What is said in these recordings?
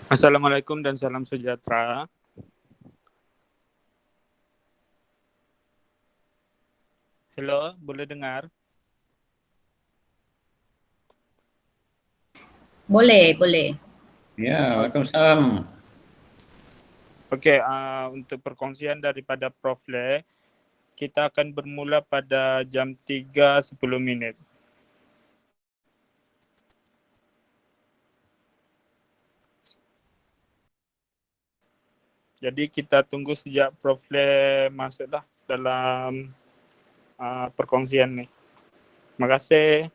Assalamualaikum dan salam sejahtera. Hello, boleh dengar? Boleh. Ya, Waalaikumsalam. Okey, untuk perkongsian daripada Prof. Le, kita akan bermula pada jam 3.10. Jadi kita tunggu sejak Prof. Le masuklah dalam perkongsian ni. Terima kasih.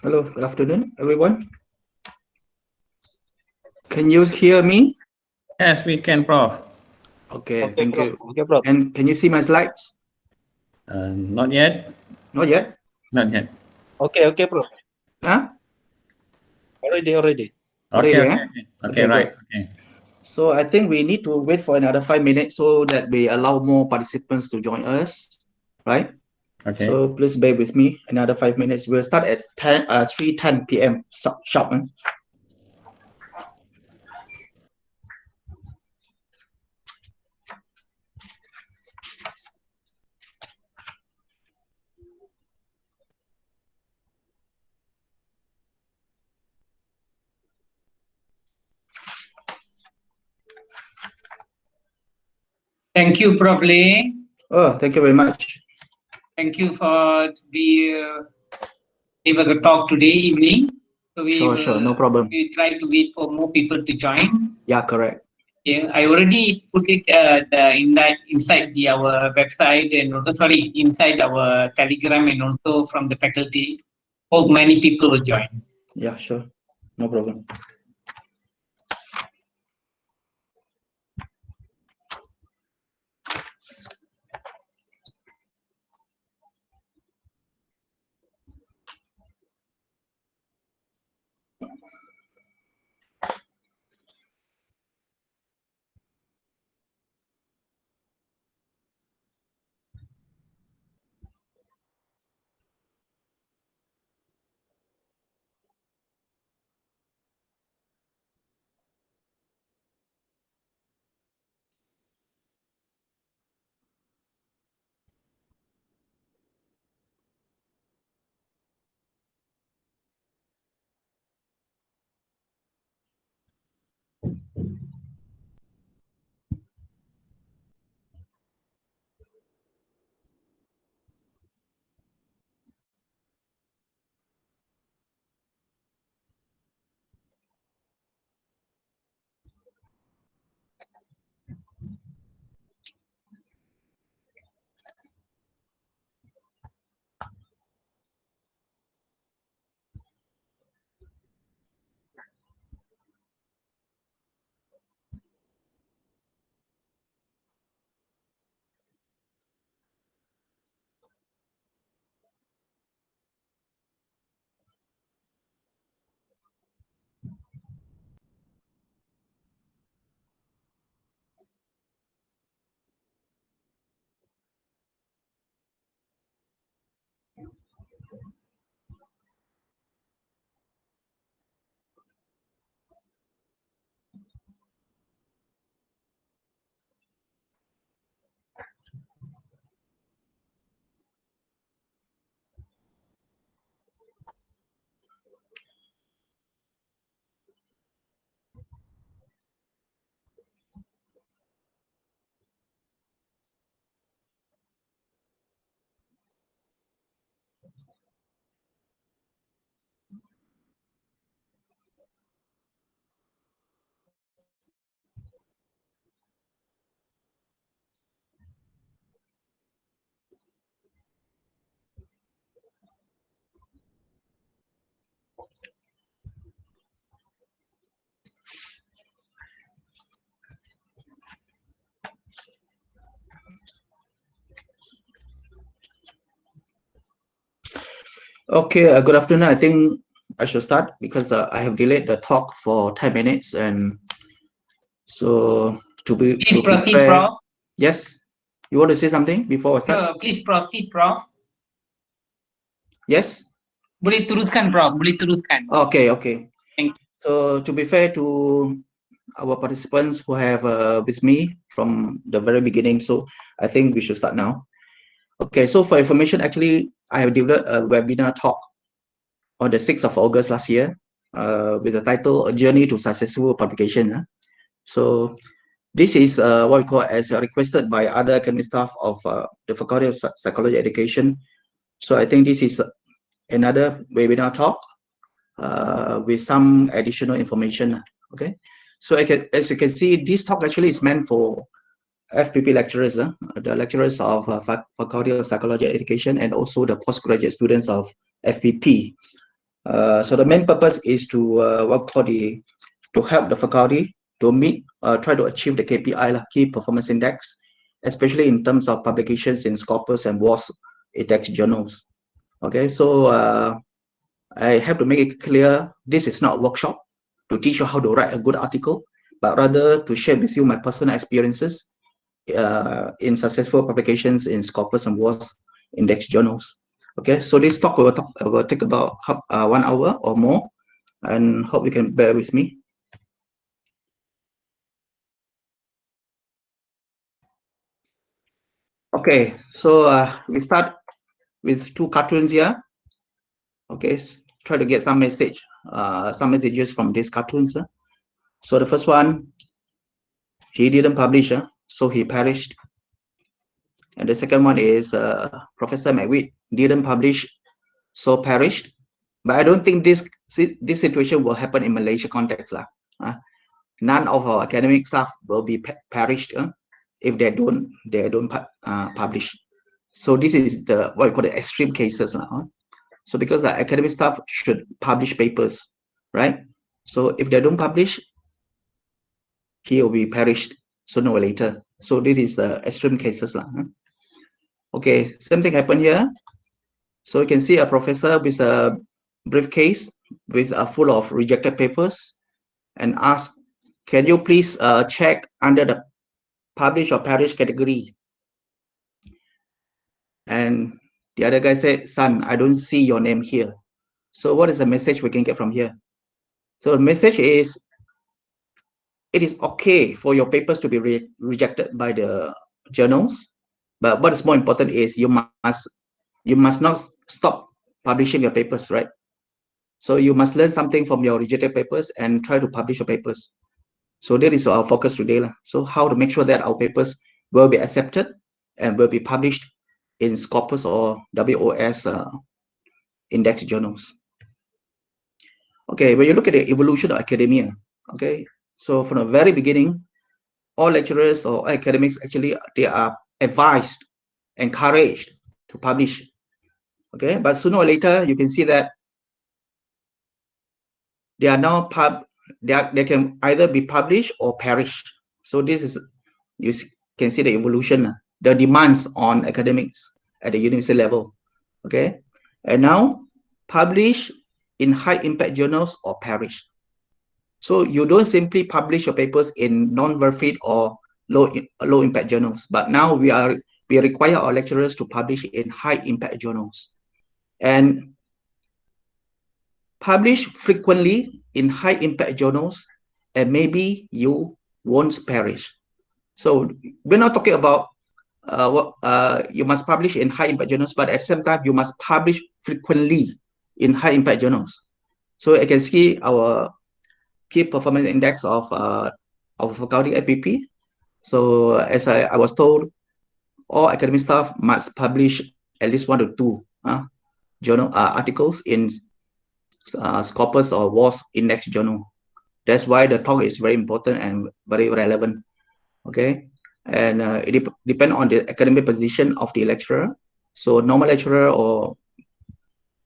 Hello, good afternoon, everyone. Can you hear me? Yes, we can, Prof. Okay, Okay, thank Prof. you. Okay, Prof. And can you see my slides? Not yet. Not yet? Not yet. Okay, Prof. Huh? Already. Okay, Already, okay, eh? okay. Okay, Okay, right. good. Okay. So I think we need to wait for another 5 minutes so that we allow more participants to join us, right? Okay. So please bear with me another 5 minutes. We'll start at 3:10 p.m. sharp. Thank you, Prof. Lee. Oh, thank you very much. Thank you for give a talk today evening. So Sure, no problem. We try to wait for more people to join. Yeah, correct. Yeah, I already put it inside our website and also, inside our Telegram and also from the faculty. Hope many people will join. Yeah, sure, no problem. Okay, good afternoon. I think I should start because I have delayed the talk for 10 minutes, and so to be Proceed, fair, Prof. yes, you want to say something before I start? Please proceed, Prof. Yes. Boleh teruskan, Prof. Boleh teruskan. Okay. Thank you. So to be fair to our participants who have with me from the very beginning, so I think we should start now. Okay, so for information, actually, I have delivered a webinar talk on the 6th of August last year with the title, A Journey to Successful Publication. So this is what we call as requested by other academic staff of the Faculty of Psychology Education. So I think this is another webinar talk with some additional information. Okay, so as you can see, this talk actually is meant for FPP lecturers, the lecturers of Faculty of Psychology Education, and also the postgraduate students of FPP. So the main purpose is to to help the faculty to meet, try to achieve the KPI, key performance index, especially in terms of publications in Scopus and WoS index journals. Okay, so I have to make it clear, this is not a workshop to teach you how to write a good article, but rather to share with you my personal experiences in successful publications in Scopus and WoS index journals. Okay, so this talk will take about 1 hour or more, and hope you can bear with me. Okay, so we start with 2 cartoons here. Okay, try to get some messages from these cartoons. So the first one, he didn't publish, so he perished. And the second one is Professor McWheat didn't publish, so perished. But I don't think this situation will happen in Malaysia context. None of our academic staff will be perished if they don't publish. So this is the what we call the extreme cases. So because the academic staff should publish papers, right? So if they don't publish, he will be perished sooner or later. So this is the extreme cases. Okay, same thing happened here. So you can see a professor with a briefcase with full of rejected papers and ask, can you please check under the publish or perish category? And the other guy said, son, I don't see your name here. So what is the message we can get from here? So the message is, it is okay for your papers to be rejected by the journals, but what is more important is you must not stop publishing your papers, right? So you must learn something from your rejected papers and try to publish your papers. So that is our focus today. So how to make sure that our papers will be accepted and will be published in Scopus or WoS index journals. Okay, when you look at the evolution of academia, okay, so from the very beginning, all lecturers or academics actually, they are advised, encouraged to publish. Okay, but sooner or later, you can see that they are now they can either be published or perish. So this is, you can see the evolution, the demands on academics at the university level. Okay, and now publish in high impact journals or perish. So you don't simply publish your papers in non-verified or low impact journals, but now we require our lecturers to publish in high impact journals and publish frequently in high impact journals, and maybe you won't perish. So we're not talking about you must publish in high impact journals, but at the same time you must publish frequently in high impact journals. So I can see our key performance index of faculty FPP. So as I was told, all academic staff must publish at least 1 to 2 journal articles in Scopus or WoS index journal. That's why the talk is very important and very relevant. Okay, and it depends on the academic position of the lecturer. So normal lecturer, or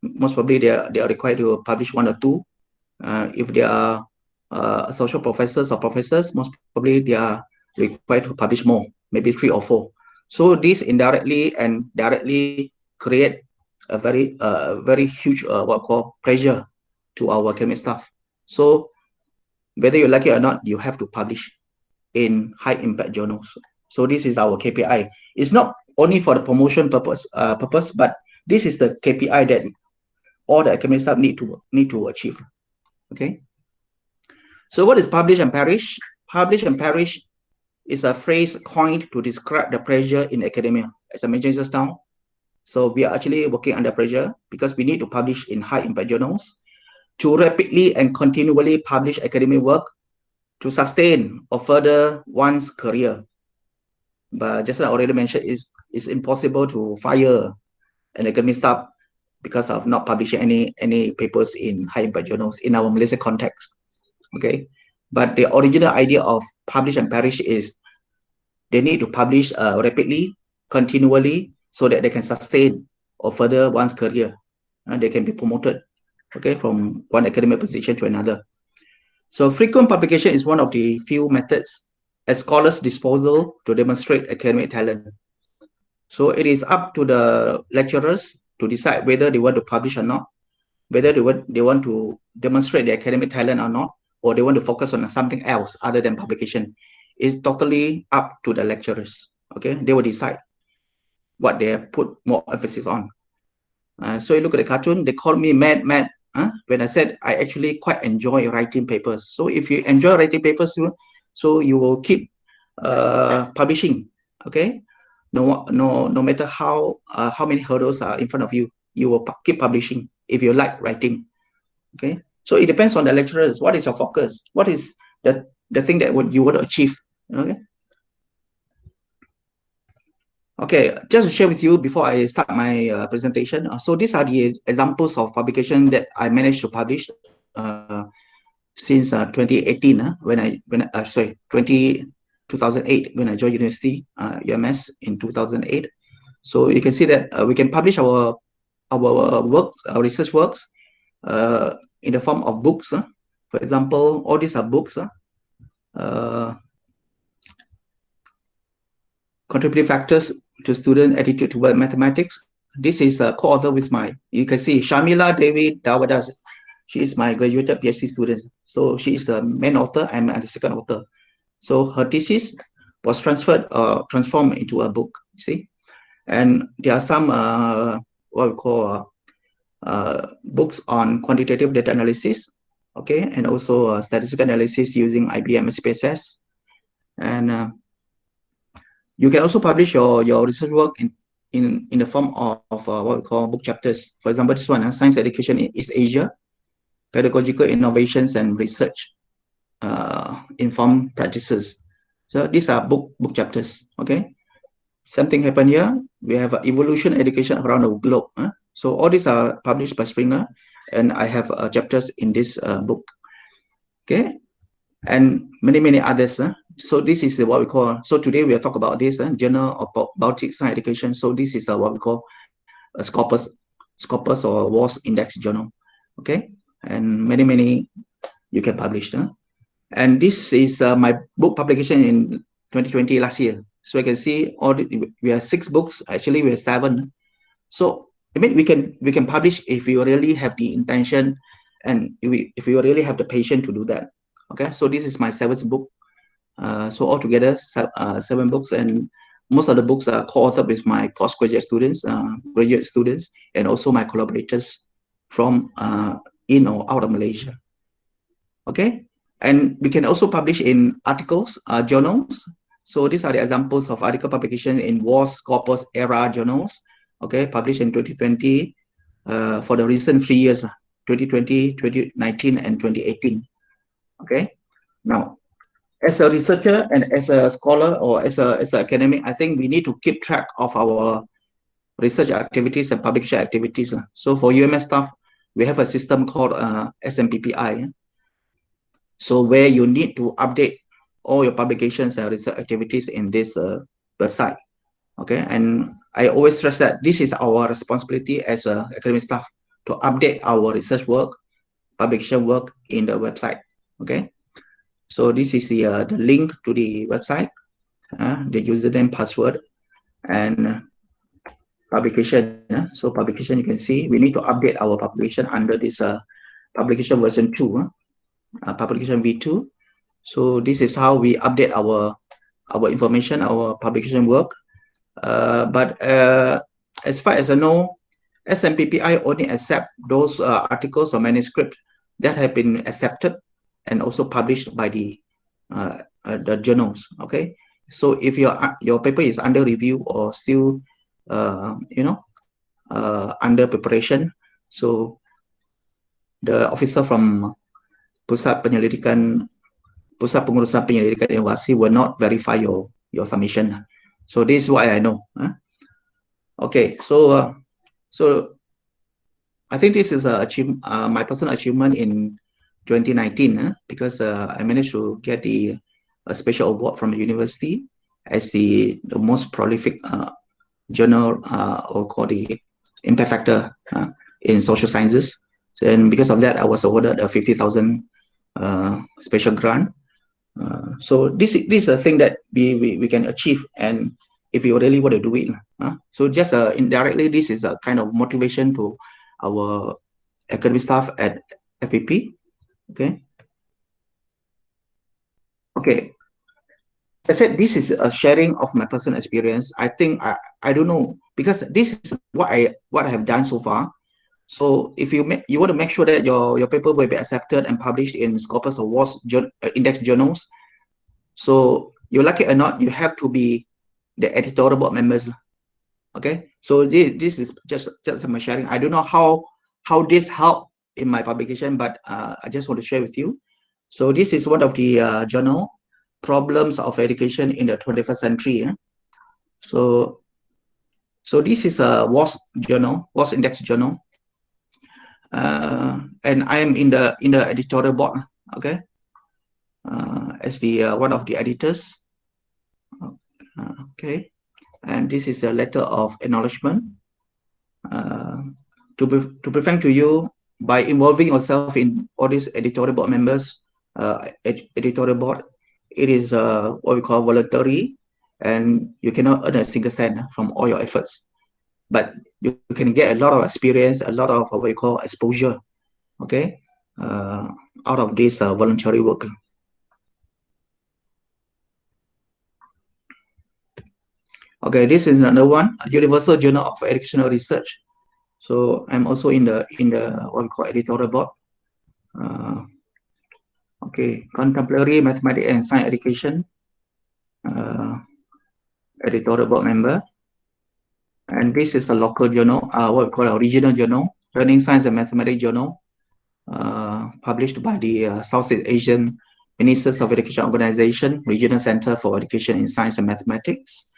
most probably they are required to publish 1 or 2. If they are social professors or professors, most probably they are required to publish more, maybe 3 or 4. So this indirectly and directly create a very huge what we call pressure to our academic staff. So whether you like it or not, you have to publish in high impact journals. So this is our KPI. It's not only for the promotion purpose, but this is the KPI that all the academic staff need to achieve. Okay. So what is publish and perish? Publish and perish is a phrase coined to describe the pressure in academia, as I mentioned just now. So we are actually working under pressure because we need to publish in high impact journals to rapidly and continually publish academic work to sustain or further one's career. But just like I already mentioned, it's impossible to fire an academic staff because of not publishing any papers in high impact journals in our Malaysia context. Okay, but the original idea of publish and perish is they need to publish rapidly, continually, so that they can sustain or further one's career and they can be promoted okay, from one academic position to another. So frequent publication is one of the few methods at scholars' disposal to demonstrate academic talent. So it is up to the lecturers to decide whether they want to publish or not, whether they want to demonstrate their academic talent or not, or they want to focus on something else other than publication. It's totally up to the lecturers. Okay, they will decide what they put more emphasis on. So you look at the cartoon, they call me mad when I said I actually quite enjoy writing papers. So if you enjoy writing papers, so you will keep publishing. Okay, no matter how many hurdles are in front of you, you will keep publishing if you like writing. Okay, so it depends on the lecturers. What is your focus? What is the thing that you want to achieve? Okay. Okay, just to share with you before I start my presentation. So these are the examples of publication that I managed to publish since 2018. 2008 when I joined university, UMS in 2008. So you can see that we can publish our works, our research works, in the form of books. For example, all these are books. Contributing factors to student attitude toward mathematics. This is a co-author with you can see Shamila Devi Dawadas. She is my graduated PhD student. So she is the main author, I'm the second author. So her thesis was transformed into a book, you see. And there are some, what we call books on quantitative data analysis, okay, and also statistical analysis using IBM SPSS. And you can also publish your research work in the form of what we call book chapters. For example, this one, Science Education in East Asia, Pedagogical Innovations and Research Informed Practices. So these are book chapters, okay? Something happened here. We have evolution education around the globe. So all these are published by Springer, and I have chapters in this book, okay? And many others. So this is what we call, so today we'll talk about this Journal of Baltic Science Education. So this is what we call a Scopus or WoS index journal, okay? And many you can publish. And this is my book publication in 2020 last year. So I can see we have 6 books, actually we have 7. So I mean we can publish if we really have the intention and if we really have the patience to do that. Okay, so this is my 7th book. So altogether 7 books, and most of the books are co-authored with my postgraduate students, graduate students, and also my collaborators from in or out of Malaysia. Okay, and we can also publish in articles, journals. So these are the examples of article publication in WoS, Scopus, ERA journals. Okay, published in 2020 for the recent 3 years, 2020, 2019, and 2018. Okay, now as a researcher and as a scholar or as an academic, I think we need to keep track of our research activities and publication activities. So for UMS staff, we have a system called SMPPI. So where you need to update all your publications and research activities in this website. Okay, and I always stress that this is our responsibility as academic staff to update our research work, publication work in the website. Okay, so this is the link to the website, the username, password, and publication. So publication, you can see we need to update our publication under this publication version 2, publication V2. So this is how we update our information, our publication work. But as far as I know, SMPPI only accept those articles or manuscripts that have been accepted and also published by the journals. Okay, so if your paper is under review or still under preparation, so the officer from Pusat Pengurusan Penyelidikan Inovasi will not verify your submission. So this is what I know. Okay, so I think this is my personal achievement in 2019 because I managed to get a special award from the university as the most prolific journal or called the impact factor in social sciences. And because of that, I was awarded a 50,000 special grant. So this is a thing that we can achieve, and if you really want to do it. So just indirectly, this is a kind of motivation to our academic staff at FPP. Okay. Okay. I said this is a sharing of my personal experience. I think I don't know, because this is what I have done so far. So if you want to make sure that your paper will be accepted and published in Scopus or WoS index journals, so you like it or not, you have to be the editorial board members. Okay, so this is just my sharing. I don't know how this helped in my publication, but I just want to share with you. So this is one of the journal, Problems of Education in the 21st Century. So this is a WoS journal, WoS index journal, and I am in the editorial board. Okay, as the one of the editors. Okay, and this is a letter of acknowledgement. To be frank to you, by involving yourself in all these editorial board members, editorial board, it is what we call voluntary, and you cannot earn a single cent from all your efforts, but you can get a lot of experience, a lot of what we call exposure, okay, out of this voluntary work. Okay, this is another one, Universal Journal of Educational Research. So I'm also in the what we call editorial board. Okay, Contemporary Mathematics and Science Education, editorial board member. And this is a local journal, what we call a regional journal, Learning Science and Mathematics Journal, published by the Southeast Asian Ministers of Education Organization, Regional Center for Education in Science and Mathematics.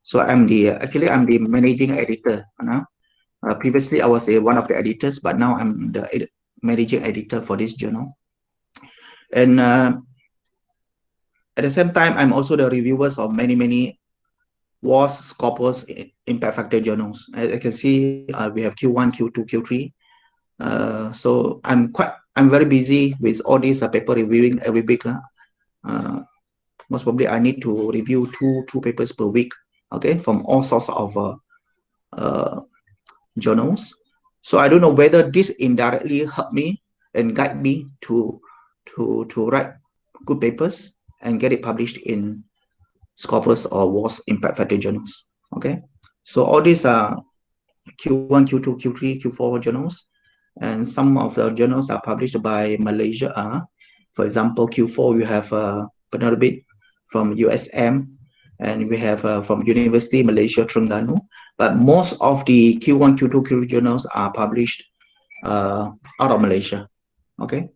So I'm the managing editor. Previously, I was one of the editors, but now I'm the managing editor for this journal. And at the same time, I'm also the reviewers of many WoS, Scopus, impact factor journals. As you can see, we have Q1, Q2, Q3. So I'm very busy with all these paper reviewing every week. Most probably, I need to review two papers per week. Okay, from all sorts of journals. So I don't know whether this indirectly helped me and guide me to write good papers and get it published in Scopus or WoS impact factor journals. Okay, so all these are Q1, Q2, Q3, Q4 journals, and some of the journals are published by Malaysia. For example, Q4 we have Penerbit from USM, and we have from University Malaysia Terengganu. But most of the Q1, Q2, Q3 journals are published out of Malaysia. Okay.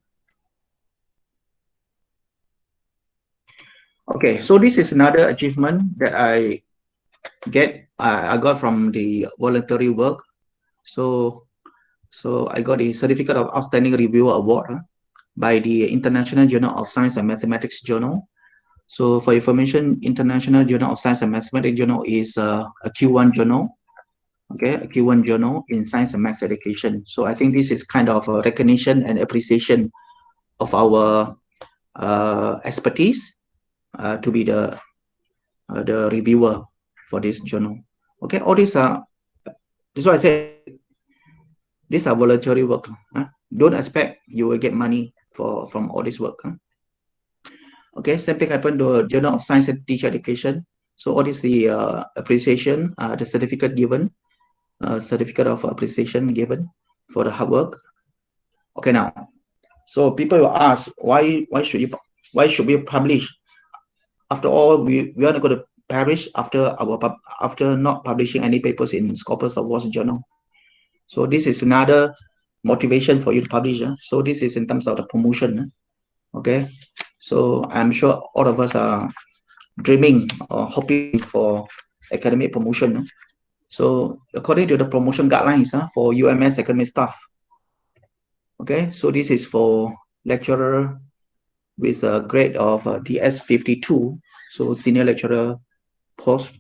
Okay, so this is another achievement that I got from the voluntary work. So I got a Certificate of Outstanding Reviewer Award by the International Journal of Science and Mathematics Journal. So for information, International Journal of Science and Mathematics Journal is a Q1 journal. Okay, a Q1 journal in science and math education. So I think this is kind of a recognition and appreciation of our expertise to be the reviewer for this journal. Okay, all these are, this is why I said these are voluntary work. Don't expect you will get money from all this work. Okay, same thing happened to Journal of Science and Teacher Education. So all this the appreciation, the certificate given, certificate of appreciation given for the hard work. Okay, now, so people will ask, why should we publish? After all, we are not going to perish after not publishing any papers in Scopus or WoS journal. So this is another motivation for you to publish. So this is in terms of the promotion. Okay, so I'm sure all of us are dreaming or hoping for academic promotion. So according to the promotion guidelines for UMS academic staff. Okay, so this is for lecturer with a grade of DS52, so senior lecturer post.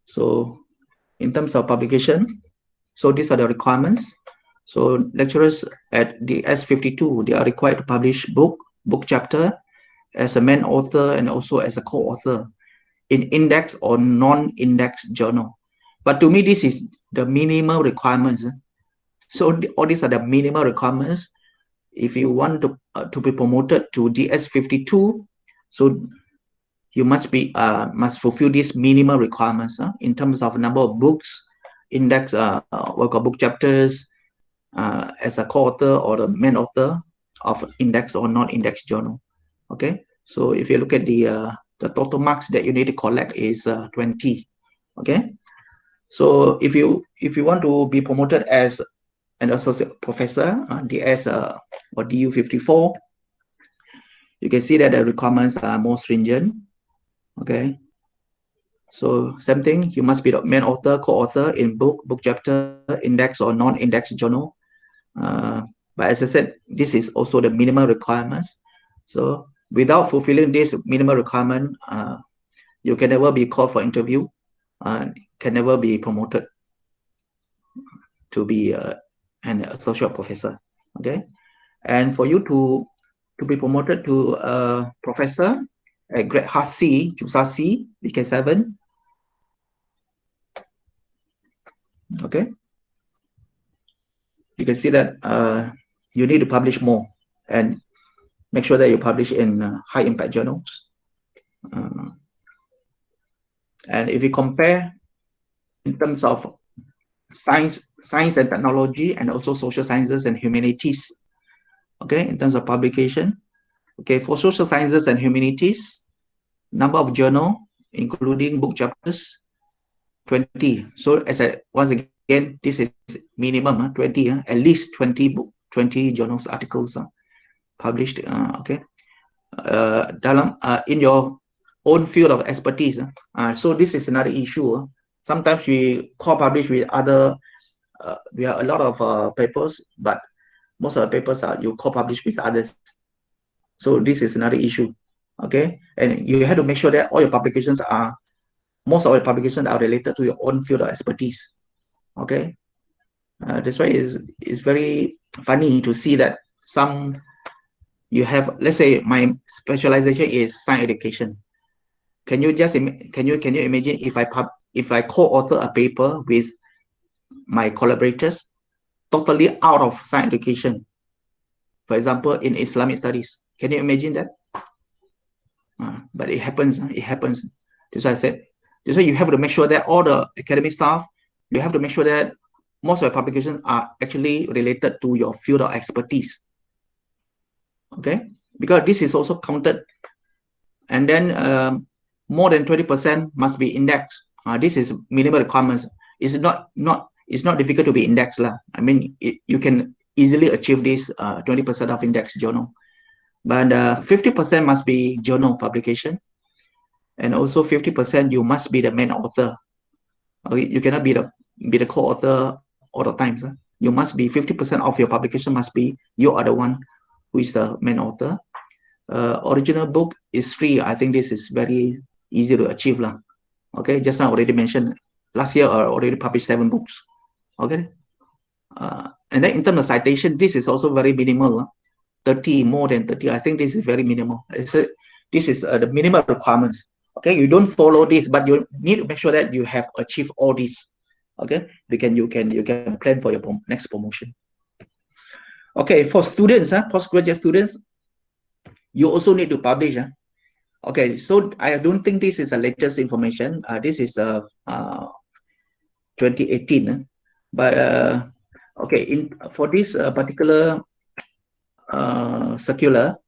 So in terms of publication, so these are the requirements. So lecturers at the S52, they are required to publish book chapter as a main author and also as a co-author in index or non-index journal. But to me, this is the minimal requirements. So all these are the minimal requirements. If you want to be promoted to DS52, so you must fulfill these minimal requirements in terms of number of books, index, book chapters, as a co-author or the main author of index or non-index journal. Okay, so if you look at the total marks that you need to collect is 20. Okay, so if you want to be promoted as an associate professor, DS or DU54, you can see that the requirements are more stringent. Okay, so same thing, you must be the main author, co-author in book chapter, index or non-index journal. But as I said, this is also the minimum requirements. So without fulfilling this minimum requirement, you can never be called for interview, can never be promoted to be an associate professor. Okay, and for you to be promoted to professor at grade C, Jusa C, BK7. Okay, you can see that you need to publish more and make sure that you publish in high impact journals. And if you compare in terms of science and technology and also social sciences and humanities, okay, in terms of publication, okay, for social sciences and humanities, number of journal, including book chapters, 20. So as once again, this is minimum 20, at least 20 journals articles published. Okay, in your own field of expertise. So this is another issue. Sometimes we co-publish with other. We have a lot of papers, but most of the papers are you co-publish with others. So this is another issue. Okay, and you have to make sure that all your publications are, most of your publications are related to your own field of expertise. Okay, that's why it's very funny to see that some you have, let's say my specialization is science education. Can you imagine if I co-author a paper with my collaborators totally out of science education, for example in Islamic studies? Can you imagine that? But it happens. That's why I said, that's why you have to make sure that all the academic staff, you have to make sure that most of the publications are actually related to your field of expertise. Okay, because this is also counted. And then more than 20% must be indexed. This is minimum requirements. It's not difficult to be indexed lah. I mean, you can easily achieve this 20% of index journal. But 50% must be journal publication, and also 50% you must be the main author. Okay, you cannot be the co-author all the times. You must be 50% of your publication must be you are the one who is the main author. Original book is free. I think this is very easy to achieve lah. Okay, just now already mentioned. Last year I already published 7 books. Okay, and then in terms of citation, this is also very minimal. 30, more than 30. I think this is very minimal. This is the minimum requirements. Okay, you don't follow this, but you need to make sure that you have achieved all this. Okay, you can plan for your next promotion. Okay, for students, postgraduate students, you also need to publish. Okay, so I don't think this is the latest information. This is 2018. But okay, for this particular circular,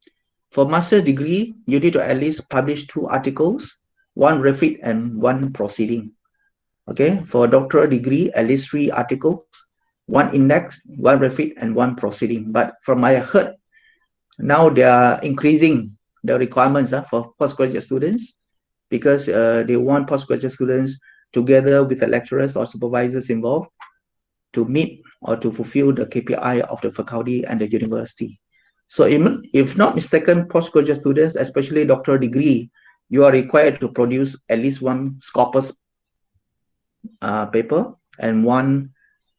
for master's degree, you need to at least publish 2 articles, 1 refit and 1 proceeding. Okay, for doctoral degree, at least 3 articles, 1 index, 1 refit and 1 proceeding. But from what I heard, now they are increasing the requirements for postgraduate students, because they want postgraduate students together with the lecturers or supervisors involved to meet or to fulfill the KPI of the faculty and the university. So if not mistaken, postgraduate students, especially doctoral degree, you are required to produce at least 1 Scopus paper and 1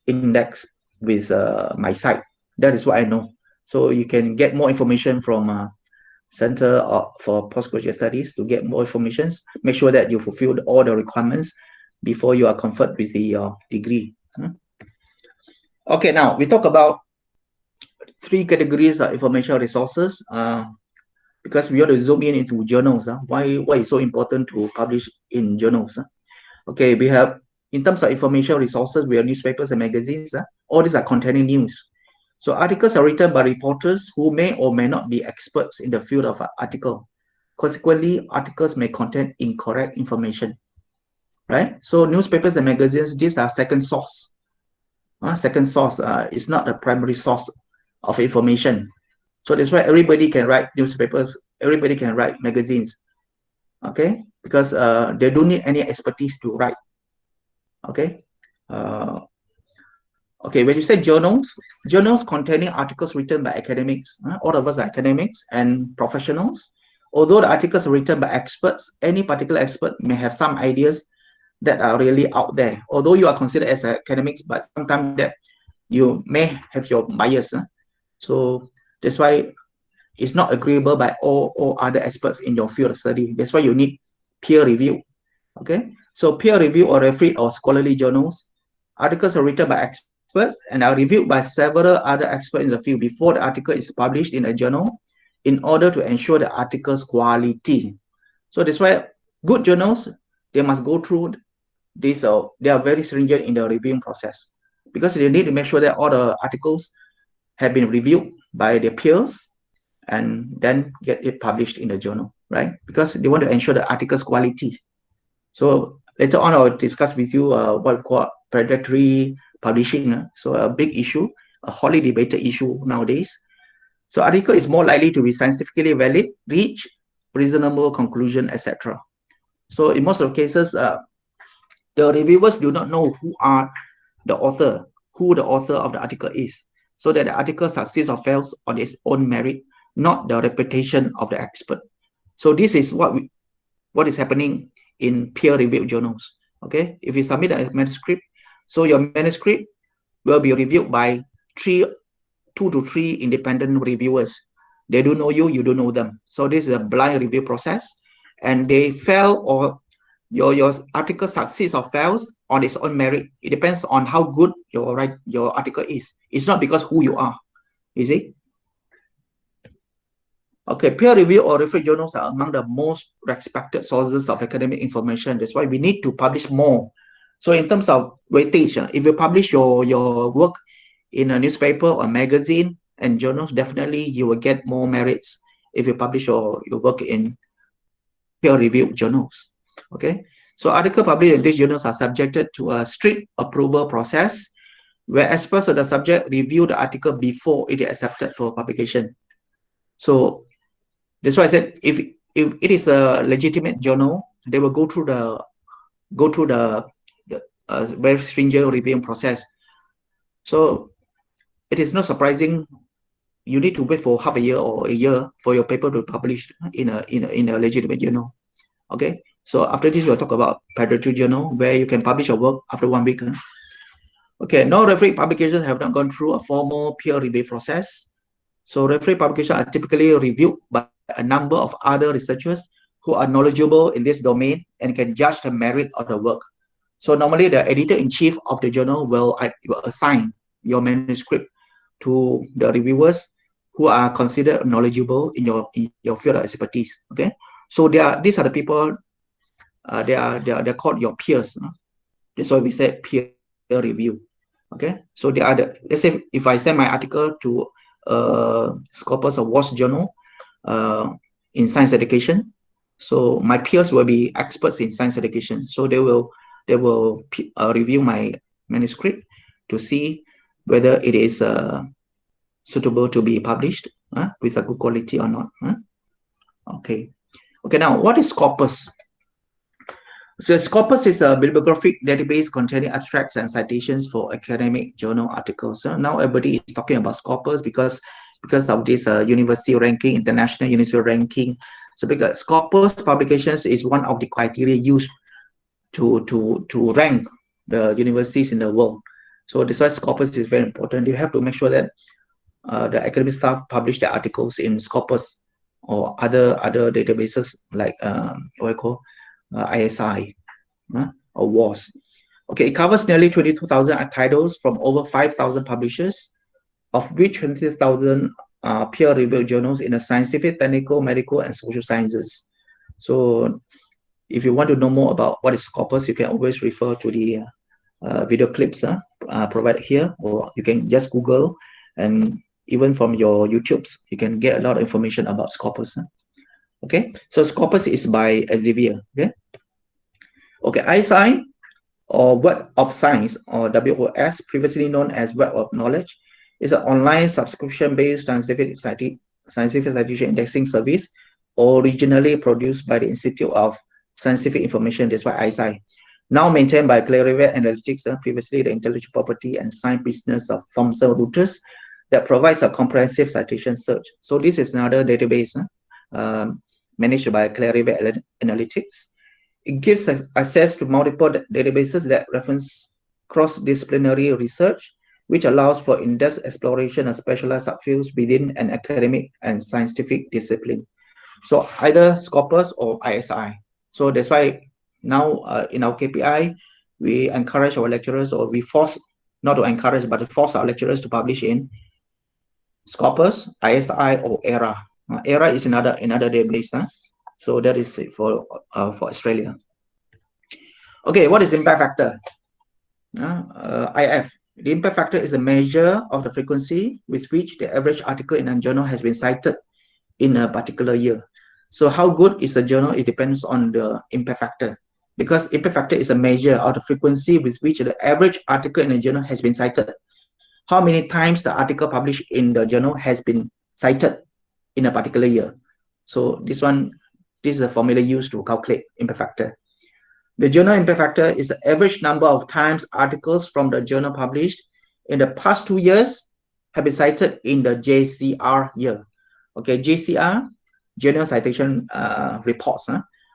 index with my site. That is what I know. So you can get more information from Center for Postgraduate Studies to get more information. Make sure that you fulfill all the requirements before you are conferred with the degree. Okay, now we talk about 3 categories of information resources. Because we want to zoom in into journals. Why it's so important to publish in journals? Okay, we have, in terms of information resources, we have newspapers and magazines. All these are containing news. So articles are written by reporters who may or may not be experts in the field of an article. Consequently, articles may contain incorrect information, right? So newspapers and magazines, these are second source. Second source is not the primary source of information. So that's why everybody can write newspapers, everybody can write magazines, okay? Because they don't need any expertise to write, okay? Okay, when you say journals, journals containing articles written by academics, all of us are academics and professionals. Although the articles are written by experts, any particular expert may have some ideas that are really out there. Although you are considered as academics, but sometimes that you may have your bias. So that's why it's not agreeable by all other experts in your field of study. That's why you need peer review. Okay, so peer review or refereed or scholarly journals, articles are written by experts and are reviewed by several other experts in the field before the article is published in a journal in order to ensure the article's quality. So that's why good journals, they must go through this, they are very stringent in the reviewing process because they need to make sure that all the articles have been reviewed by their peers and then get it published in the journal, right? Because they want to ensure the article's quality. So later on, I'll discuss with you what we call predatory publishing. So a big issue, a hotly debated issue nowadays. So article is more likely to be scientifically valid, reach reasonable conclusion, etc. So in most of the cases, the reviewers do not know who the author of the article is, so that the article succeeds or fails on its own merit, not the reputation of the expert. So this is what is happening in peer-reviewed journals. Okay, if you submit a manuscript, so your manuscript will be reviewed by 2 to 3 independent reviewers. They don't know you, you don't know them. So this is a blind review process, and they fail or your article succeeds or fails on its own merit. It depends on how good your article is. It's not because who you are, you see. Okay, peer review or refereed journals are among the most respected sources of academic information. That's why we need to publish more. So in terms of weightage, if you publish your work in a newspaper or magazine and journals, definitely you will get more merits if you publish your work in peer-reviewed journals. Okay, so articles published in these journals are subjected to a strict approval process where experts of the subject review the article before it is accepted for publication. So that's why I said if it is a legitimate journal, they will go through the very stringent reviewing process. So it is not surprising you need to wait for half a year or a year for your paper to be published in a legitimate journal. Okay, so after this we'll talk about predatory journal where you can publish your work after 1 week. Okay, no refereed publications have not gone through a formal peer review process. So refereed publications are typically reviewed by a number of other researchers who are knowledgeable in this domain and can judge the merit of the work. So normally the editor-in-chief of the journal will assign your manuscript to the reviewers who are considered knowledgeable in your field of expertise. Okay, so these are the people. They're called your peers. That's why we say peer review. Okay, so they are let's say if I send my article to Scopus or WoS journal in science education, so my peers will be experts in science education. So they will review my manuscript to see whether it is suitable to be published with a good quality or not. Okay. Now what is Scopus? So Scopus is a bibliographic database containing abstracts and citations for academic journal articles. So now everybody is talking about Scopus because of this university ranking, international university ranking. So because Scopus publications is one of the criteria used to rank the universities in the world. So that's why Scopus is very important. You have to make sure that the academic staff publish their articles in Scopus or other databases like what I call ISI or WoS. Okay, it covers nearly 22,000 titles from over 5,000 publishers, of which 20,000 peer-reviewed journals in the scientific, technical, medical, and social sciences. So if you want to know more about what is Scopus, you can always refer to the video clips provided here, or you can just Google, and even from your YouTubes, you can get a lot of information about Scopus. Okay, so Scopus is by Elsevier. Okay, ISI, or Web of Science, or WoS, previously known as Web of Knowledge, is an online subscription-based scientific citation indexing service originally produced by the Institute of Scientific Information, that's why ISI, now maintained by Clarivate Analytics, previously the intellectual property and science business of Thomson Reuters, that provides a comprehensive citation search. So this is another database managed by Clarivate Analytics. It gives access to multiple databases that reference cross-disciplinary research, which allows for in-depth exploration of specialized subfields within an academic and scientific discipline. So either Scopus or ISI. So that's why now in our KPI, we encourage our lecturers, or we force, not to encourage, but to force our lecturers to publish in Scopus, ISI, or ERA. ERA is another database. So that is for Australia. Okay, what is impact factor? IF. The impact factor is a measure of the frequency with which the average article in a journal has been cited in a particular year. So how good is the journal? It depends on the impact factor, because impact factor is a measure of the frequency with which the average article in a journal has been cited. How many times the article published in the journal has been cited in a particular year. So this is a formula used to calculate impact factor. The journal impact factor is the average number of times articles from the journal published in the past 2 years have been cited in the JCR year. Okay, JCR, Journal Citation Reports.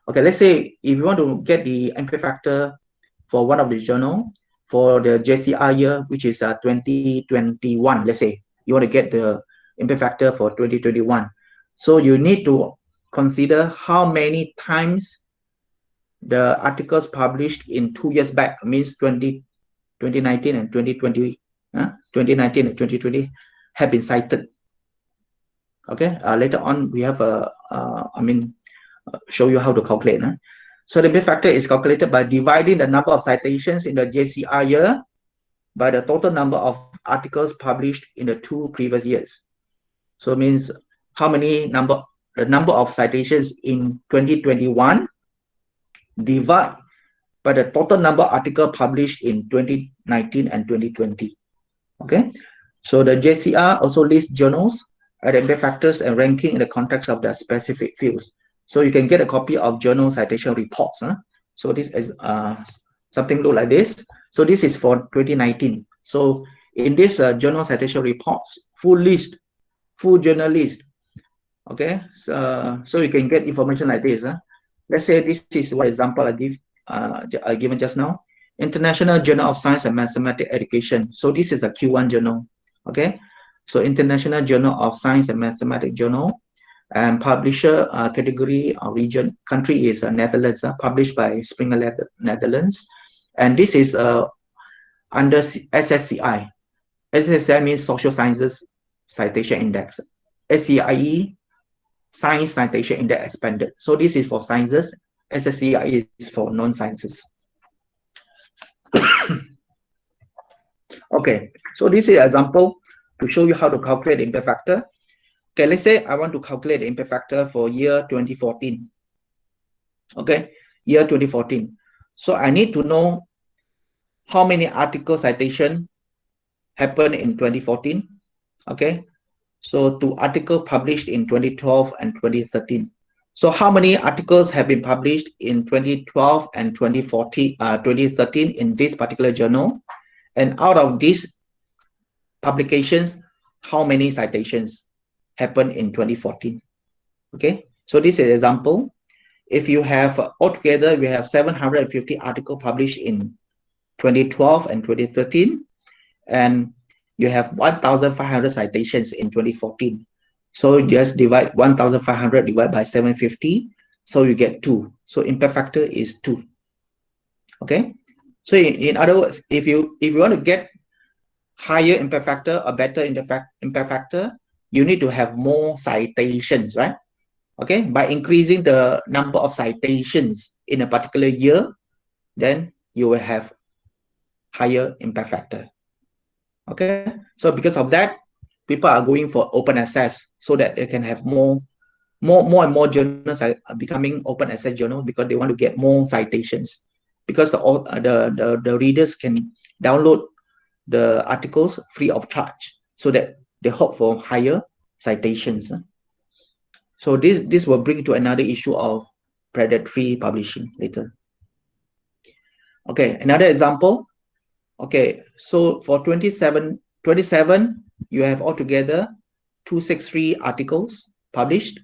Okay, let's say if you want to get the impact factor for one of the journal for the JCR year, which is 2021, let's say you want to get the impact factor for 2021. So you need to consider how many times the articles published in 2 years back, means 2019 and 2020, 2019 and 2020 have been cited. Okay, later on we have show you how to calculate. So the impact factor is calculated by dividing the number of citations in the JCR year by the total number of articles published in the 2 previous years. So it means how many the number of citations in 2021 divide by the total number of articles published in 2019 and 2020. Okay, so the JCR also lists journals at impact factors and ranking in the context of their specific fields. So you can get a copy of journal citation reports. So this is something look like this. So this is for 2019. So in this journal citation reports, full journal list. Okay, so you can get information like this. Let's say this is one example I given just now. International Journal of Science and Mathematics Education. So this is a Q1 journal. Okay, so International Journal of Science and Mathematics Journal, and publisher category or region country is Netherlands, published by Springer Netherlands, and this is under SSCI. SSCI means Social Sciences Citation Index. SCIE, Science Citation Index Expanded. So this is for sciences. SSCI is for non-sciences. Okay, so this is an example to show you how to calculate the impact factor. Okay, let's say I want to calculate the impact factor for year 2014. Okay, year 2014. So I need to know how many article citation happened in 2014. Okay, so to article published in 2012 and 2013. So how many articles have been published in 2012 and 2013 in this particular journal? And out of these publications, how many citations happened in 2014? Okay, so this is an example. If you have altogether, we have 750 articles published in 2012 and 2013. and you have 1,500 citations in 2014. So just divide 1,500 divided by 750, so you get 2. So impact factor is 2. Okay. So in other words, if you want to get higher impact factor or better impact factor, you need to have more citations, right? Okay, by increasing the number of citations in a particular year, then you will have higher impact factor. Okay, so because of that, people are going for open access so that they can have more and more journals are becoming open access journals because they want to get more citations, because the readers can download the articles free of charge, so that they hope for higher citations. So this will bring to another issue of predatory publishing later. Okay, another example. Okay, so for 27, you have altogether 263 articles published.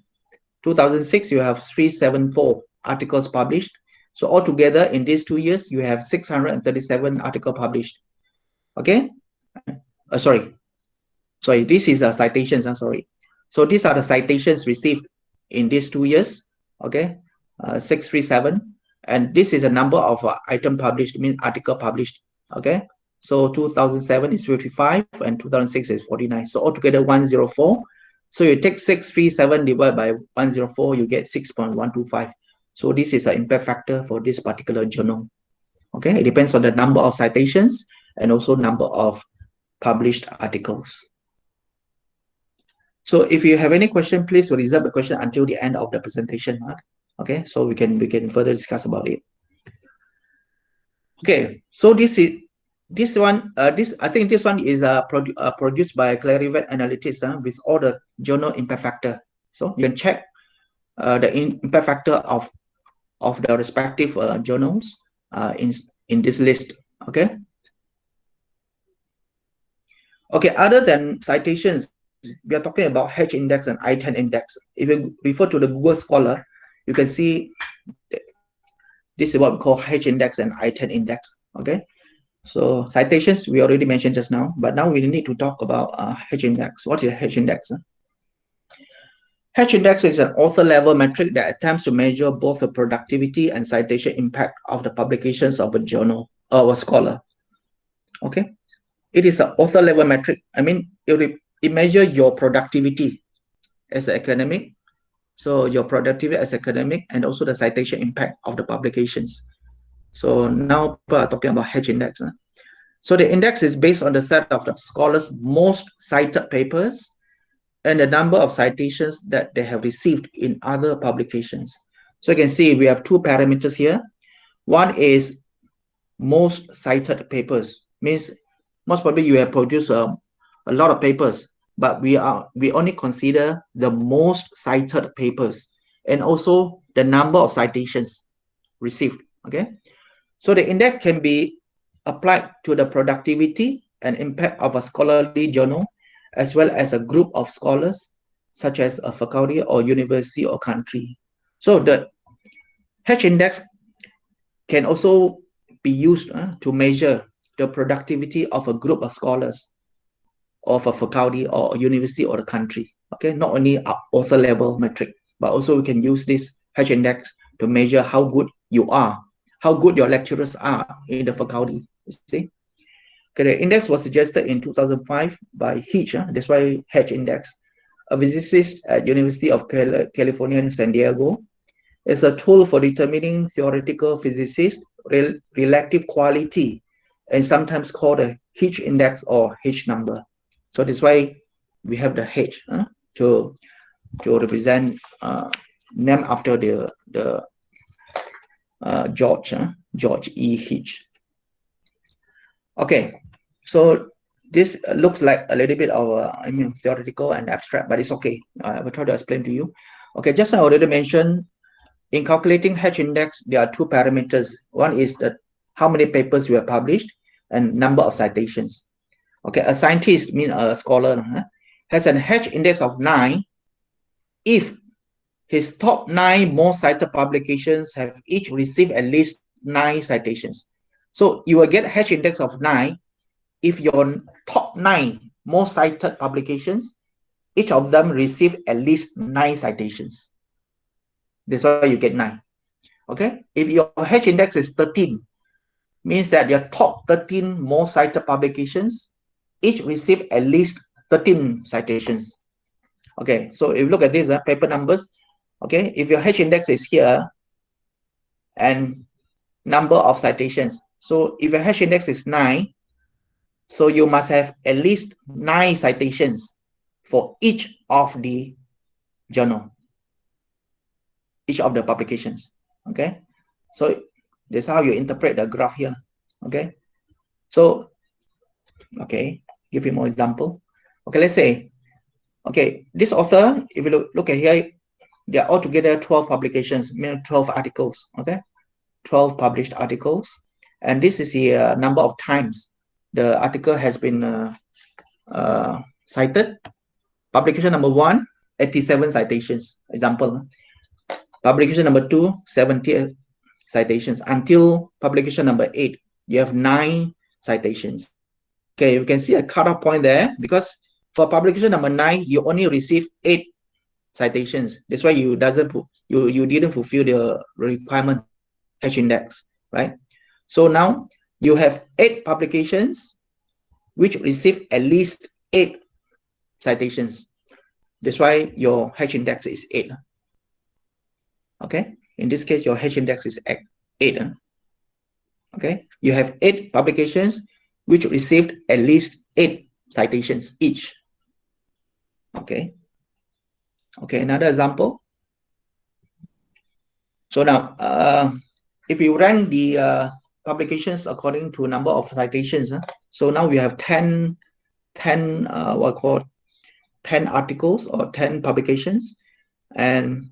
2006, you have 374 articles published. So altogether in these 2 years, you have 637 articles published. Okay, sorry, this is the citations. I'm sorry. So these are the citations received in these 2 years. Okay, 637, and this is a number of item published, means article published. Okay, so 2007 is 55 and 2006 is 49. So altogether 104. So you take 637 divided by 104, you get 6.125. So this is an impact factor for this particular journal. Okay, it depends on the number of citations and also number of published articles. So if you have any question, please reserve the question until the end of the presentation. Okay, so we can further discuss about it. Okay, so I think this one is produced by Clarivet Analytics with all the journal impact factor. So you can check the impact factor of the respective journals in this list. Okay. Okay, other than citations, we are talking about H index and I-10 index. If you refer to the Google Scholar, you can see this is what we call H index and I-10 index. Okay, so citations we already mentioned just now, but now we need to talk about H index. What is H index? H index is an author level metric that attempts to measure both the productivity and citation impact of the publications of a journal or a scholar. Okay, it is an author level metric. I mean, it measures your productivity as an academic, so your productivity as academic, and also the citation impact of the publications. So now people are talking about H index. So the index is based on the set of the scholars' most cited papers and the number of citations that they have received in other publications. So you can see we have two parameters here. One is most cited papers, means most probably you have produced a lot of papers, but we only consider the most cited papers and also the number of citations received. Okay, so the index can be applied to the productivity and impact of a scholarly journal, as well as a group of scholars, such as a faculty or university or country. So the H index can also be used to measure the productivity of a group of scholars, of a faculty or a university or a country. Okay, not only author level metric, but also we can use this H index to measure how good you are, how good your lecturers are in the faculty. You see, okay, the index was suggested in 2005 by Hitch. That's why H index, a physicist at University of California in San Diego. It's a tool for determining theoretical physicists' relative quality, and sometimes called a Hitch index or H number. So that's why we have the H to represent, named after the George E. Hitch. Okay, so this looks like a little bit of theoretical and abstract, but it's okay. I will try to explain to you. Okay, just I already mentioned, in calculating H index, there are two parameters. One is how many papers you have published and number of citations. Okay, a scientist, means a scholar, has an H index of 9 if his top 9 most cited publications have each received at least 9 citations. So you will get H index of 9 if your top 9 most cited publications, each of them receive at least 9 citations. That's why you get 9. Okay, if your H index is 13, means that your top 13 most cited publications each receive at least 13 citations. Okay, so if you look at this paper numbers, okay, if your H index is here and number of citations, so if your H index is 9, so you must have at least 9 citations for each of the journal, each of the publications. Okay, so that's how you interpret the graph here. Okay, so okay, give you more example. Okay, let's say, okay, this author, if you look at here, they are altogether 12 publications, meaning 12 articles. Okay, 12 published articles, and this is the number of times the article has been cited. Publication number 1, 87 citations, example. Publication number 2, 70 citations. Until publication number 8, you have 9 citations. Okay, you can see a cutoff point there, because for publication number 9, you only receive 8 citations. That's why you didn't fulfill the requirement H index, right? So now you have 8 publications which receive at least 8 citations. That's why your H index is 8. Okay, in this case, your H index is 8. Okay, you have 8 publications which received at least 8 citations each. Okay. Okay, another example. So now, if you rank the publications according to number of citations, so now we have 10 articles or 10 publications, and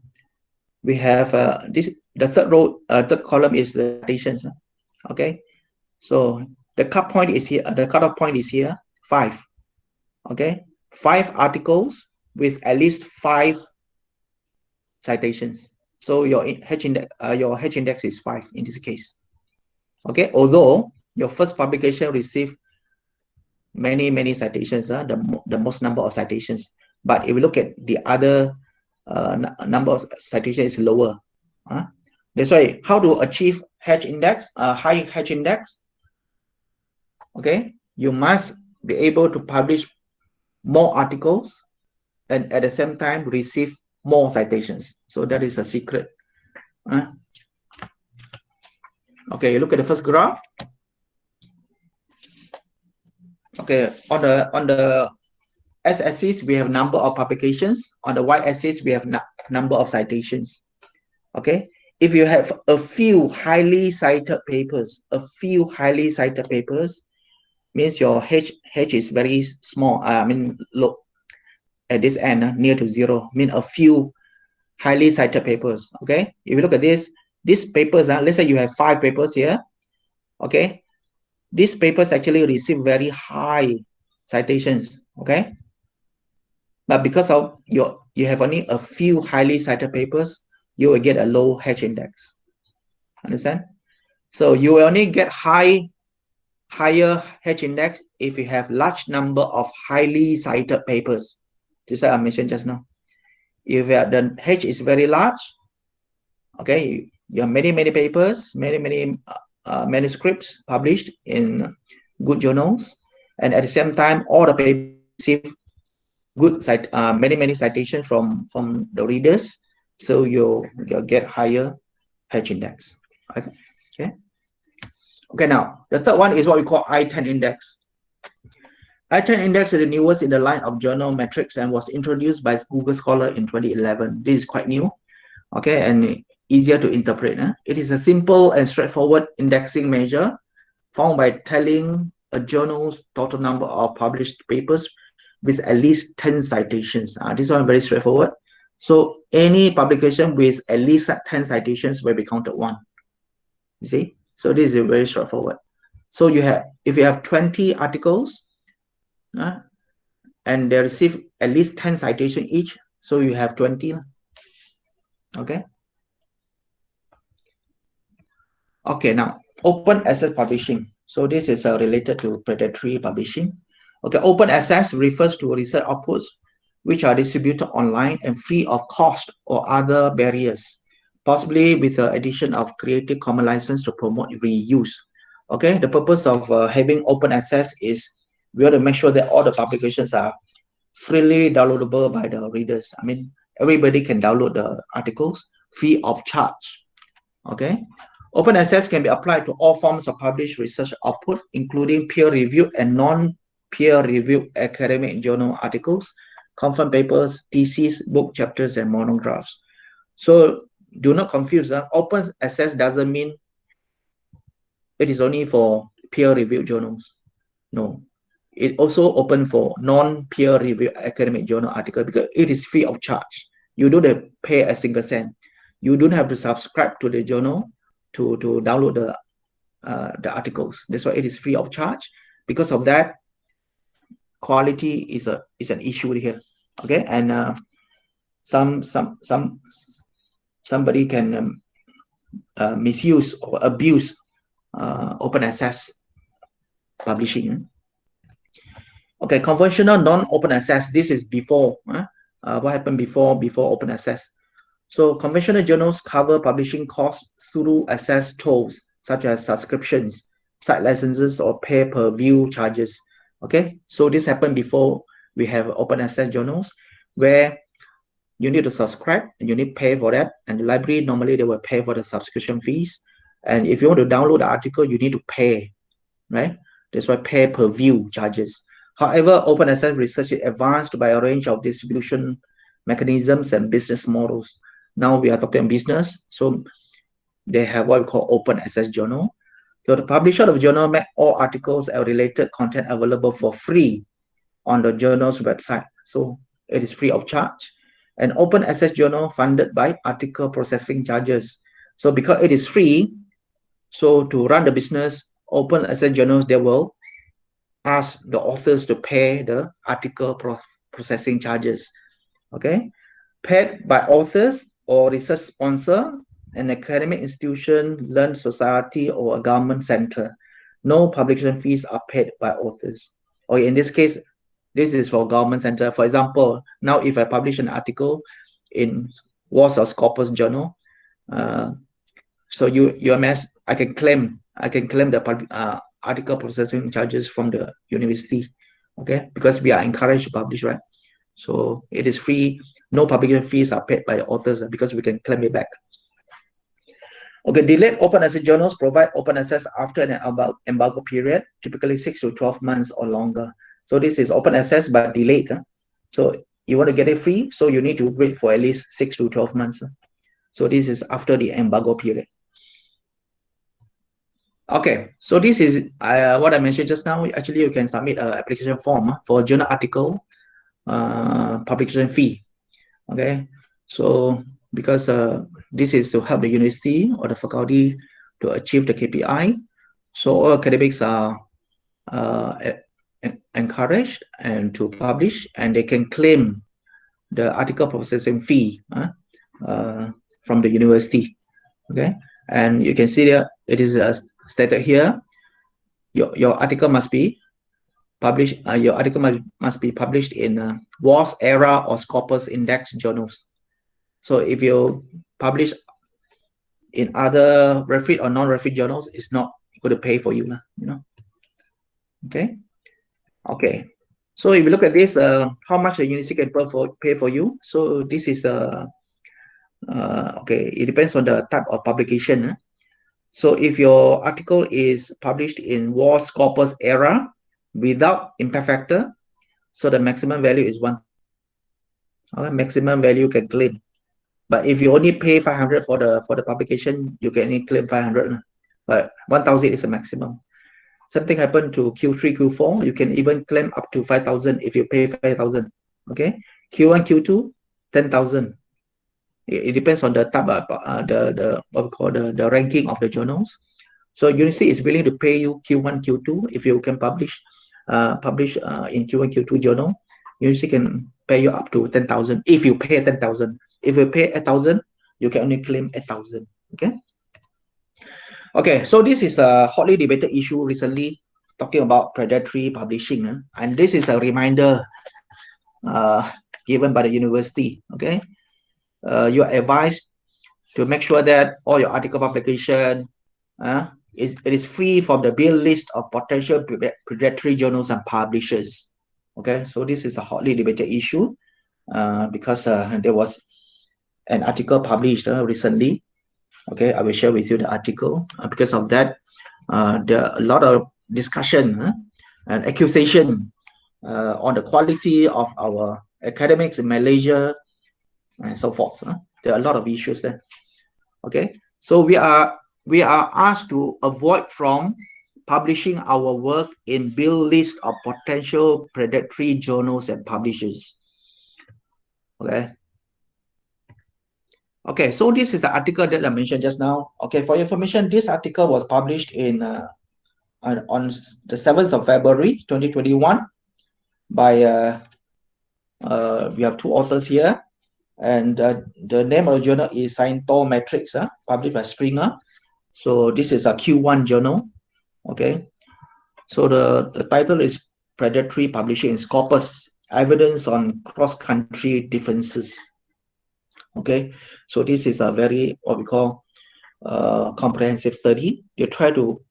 we have the third column is the citations. Okay, so the cutoff point is here. The cutoff point is here, 5. Okay, 5 articles with at least 5 citations. So your H index is 5 in this case. Okay, although your first publication received many citations, the most number of citations, but if you look at the other number of citations is lower. That's why how to achieve H index, high H index. Okay, you must be able to publish more articles and at the same time receive more citations. So that is a secret. Okay, look at the first graph. Okay, on the x-axis we have number of publications. On the y-axis we have number of citations. Okay, if you have a few highly cited papers, means your H is very small. I mean, look at this end, near to 0, mean a few highly cited papers. Okay, if you look at these papers, let's say you have 5 papers here. Okay, these papers actually receive very high citations. Okay, but because of you have only a few highly cited papers, you will get a low H index. Understand? So you will only get higher H index if you have large number of highly cited papers. Just like I mentioned just now. If the H is very large, okay, you have many papers, many manuscripts published in good journals, and at the same time, all the papers receive good many citations from the readers, so you'll get higher H index. Okay, now the third one is what we call I-10 index. I-10 index is the newest in the line of journal metrics and was introduced by Google Scholar in 2011. This is quite new, okay, and easier to interpret. It is a simple and straightforward indexing measure found by telling a journal's total number of published papers with at least 10 citations. This one very straightforward. So any publication with at least 10 citations will be counted 1. You see? So this is very straightforward. So if you have 20 articles, and they receive at least 10 citations each, so you have 20. Okay. Okay, now open access publishing. So this is related to predatory publishing. Okay, open access refers to research outputs which are distributed online and free of cost or other barriers, possibly with the addition of Creative Commons license to promote reuse. Okay, the purpose of having open access is we want to make sure that all the publications are freely downloadable by the readers. I mean, everybody can download the articles free of charge. Okay, open access can be applied to all forms of published research output, including peer-reviewed and non-peer-reviewed academic journal articles, conference papers, theses, book chapters, and monographs. So do not confuse. Open access doesn't mean it is only for peer-reviewed journals. No, it also open for non-peer-reviewed academic journal article because it is free of charge. You don't have to pay a single cent. You don't have to subscribe to the journal to download the articles. That's why it is free of charge. Because of that, quality is an issue here. Okay, and somebody can misuse or abuse open access publishing. Okay, conventional non-open access. This is before. What happened before open access? So conventional journals cover publishing costs through access tolls such as subscriptions, site licenses, or pay-per-view charges. Okay, so this happened before we have open access journals where you need to subscribe and you need to pay for that. And the library, normally they will pay for the subscription fees. And if you want to download the article, you need to pay, right? That's why pay-per-view charges. However, open access research is advanced by a range of distribution mechanisms and business models. Now we are talking business, so they have what we call open access journal. So the publisher of the journal make all articles and related content available for free on the journal's website. So it is free of charge. An open access journal funded by article processing charges. So because it is free, so to run the business, open access journals, they will ask the authors to pay the article processing charges. Okay, paid by authors or research sponsor, an academic institution, learned society, or a government center. No publication fees are paid by authors. Or in this case, this is for government center. For example, now if I publish an article in WoS or Scopus journal, so UMS, I can claim the article processing charges from the university. Okay, because we are encouraged to publish, right? So it is free. No publication fees are paid by the authors because we can claim it back. Okay, delayed open access journals provide open access after an embargo period, typically 6 to 12 months or longer. So this is open access but delayed. So you want to get it free, so you need to wait for at least 6 to 12 months. So this is after the embargo period. Okay, so this is what I mentioned just now. Actually, you can submit an application form for journal article publication fee. Okay, so because this is to help the university or the faculty to achieve the KPI, so all academics are encouraged and to publish, and they can claim the article processing fee from the university. Okay, and you can see there it is stated here. Your article must be published. Your article must be published in WoS, ERA, or Scopus index journals. So if you publish in other refereed or non-refereed journals, it's not going to pay for you, you know. Okay. Okay. So if you look at this, how much the university can pay for you. So this is the okay. It depends on the type of publication. So if your article is published in WoS, Scopus, ERA without impact factor, so the maximum value is 1. Maximum value can claim. But if you only pay 500 for the publication, you can only claim 500. But 1,000 is the maximum. Something happened to Q3, Q4, you can even claim up to 5,000 if you pay 5,000. Okay, Q1, Q2, 10,000. It depends on the type of what we call the ranking of the journals. So university is willing to pay you Q1, Q2 if you can publish in Q1, Q2 journal. University can pay you up to 10,000 if you pay 10,000. If you pay 8,000, you can only claim 8,000. Okay. Okay, so this is a hotly debated issue recently, talking about predatory publishing, and this is a reminder given by the university. Okay, you are advised to make sure that all your article publication it is free from the bill list of potential predatory journals and publishers. Okay, so this is a hotly debated issue because there was an article published recently. Okay, I will share with you the article. Because of that, there are a lot of discussion and accusation on the quality of our academics in Malaysia and so forth. There are a lot of issues there. Okay, so we are asked to avoid from publishing our work in bill list of potential predatory journals and publishers. Okay. Okay, so this is the article that I mentioned just now. Okay, for your information, this article was published in on the 7th of February 2021 by we have two authors here, and the name of the journal is Scientometrics, published by Springer. So this is a Q1 journal. Okay, so the title is Predatory Publishing in Scopus, Evidence on Cross-Country Differences. Okay, so this is a very, what we call, comprehensive study. You try to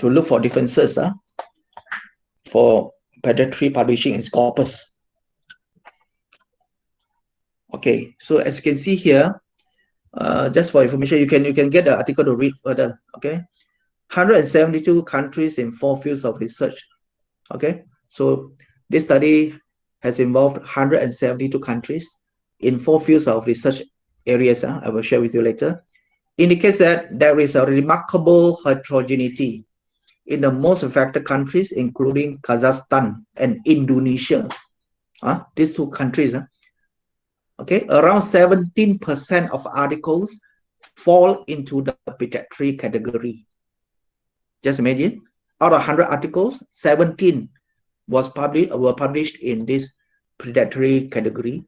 look for differences for predatory publishing in Scopus. Okay, so as you can see here, just for information, you can get the article to read further. Okay, 172 countries in 4 fields of research. Okay, so this study has involved 172 countries in 4 fields of research areas. I will share with you later. Indicates that there is a remarkable heterogeneity in the most affected countries, including Kazakhstan and Indonesia. These 2 countries. Okay, around 17% of articles fall into the predatory category. Just imagine, out of 100 articles, 17 were published in this predatory category,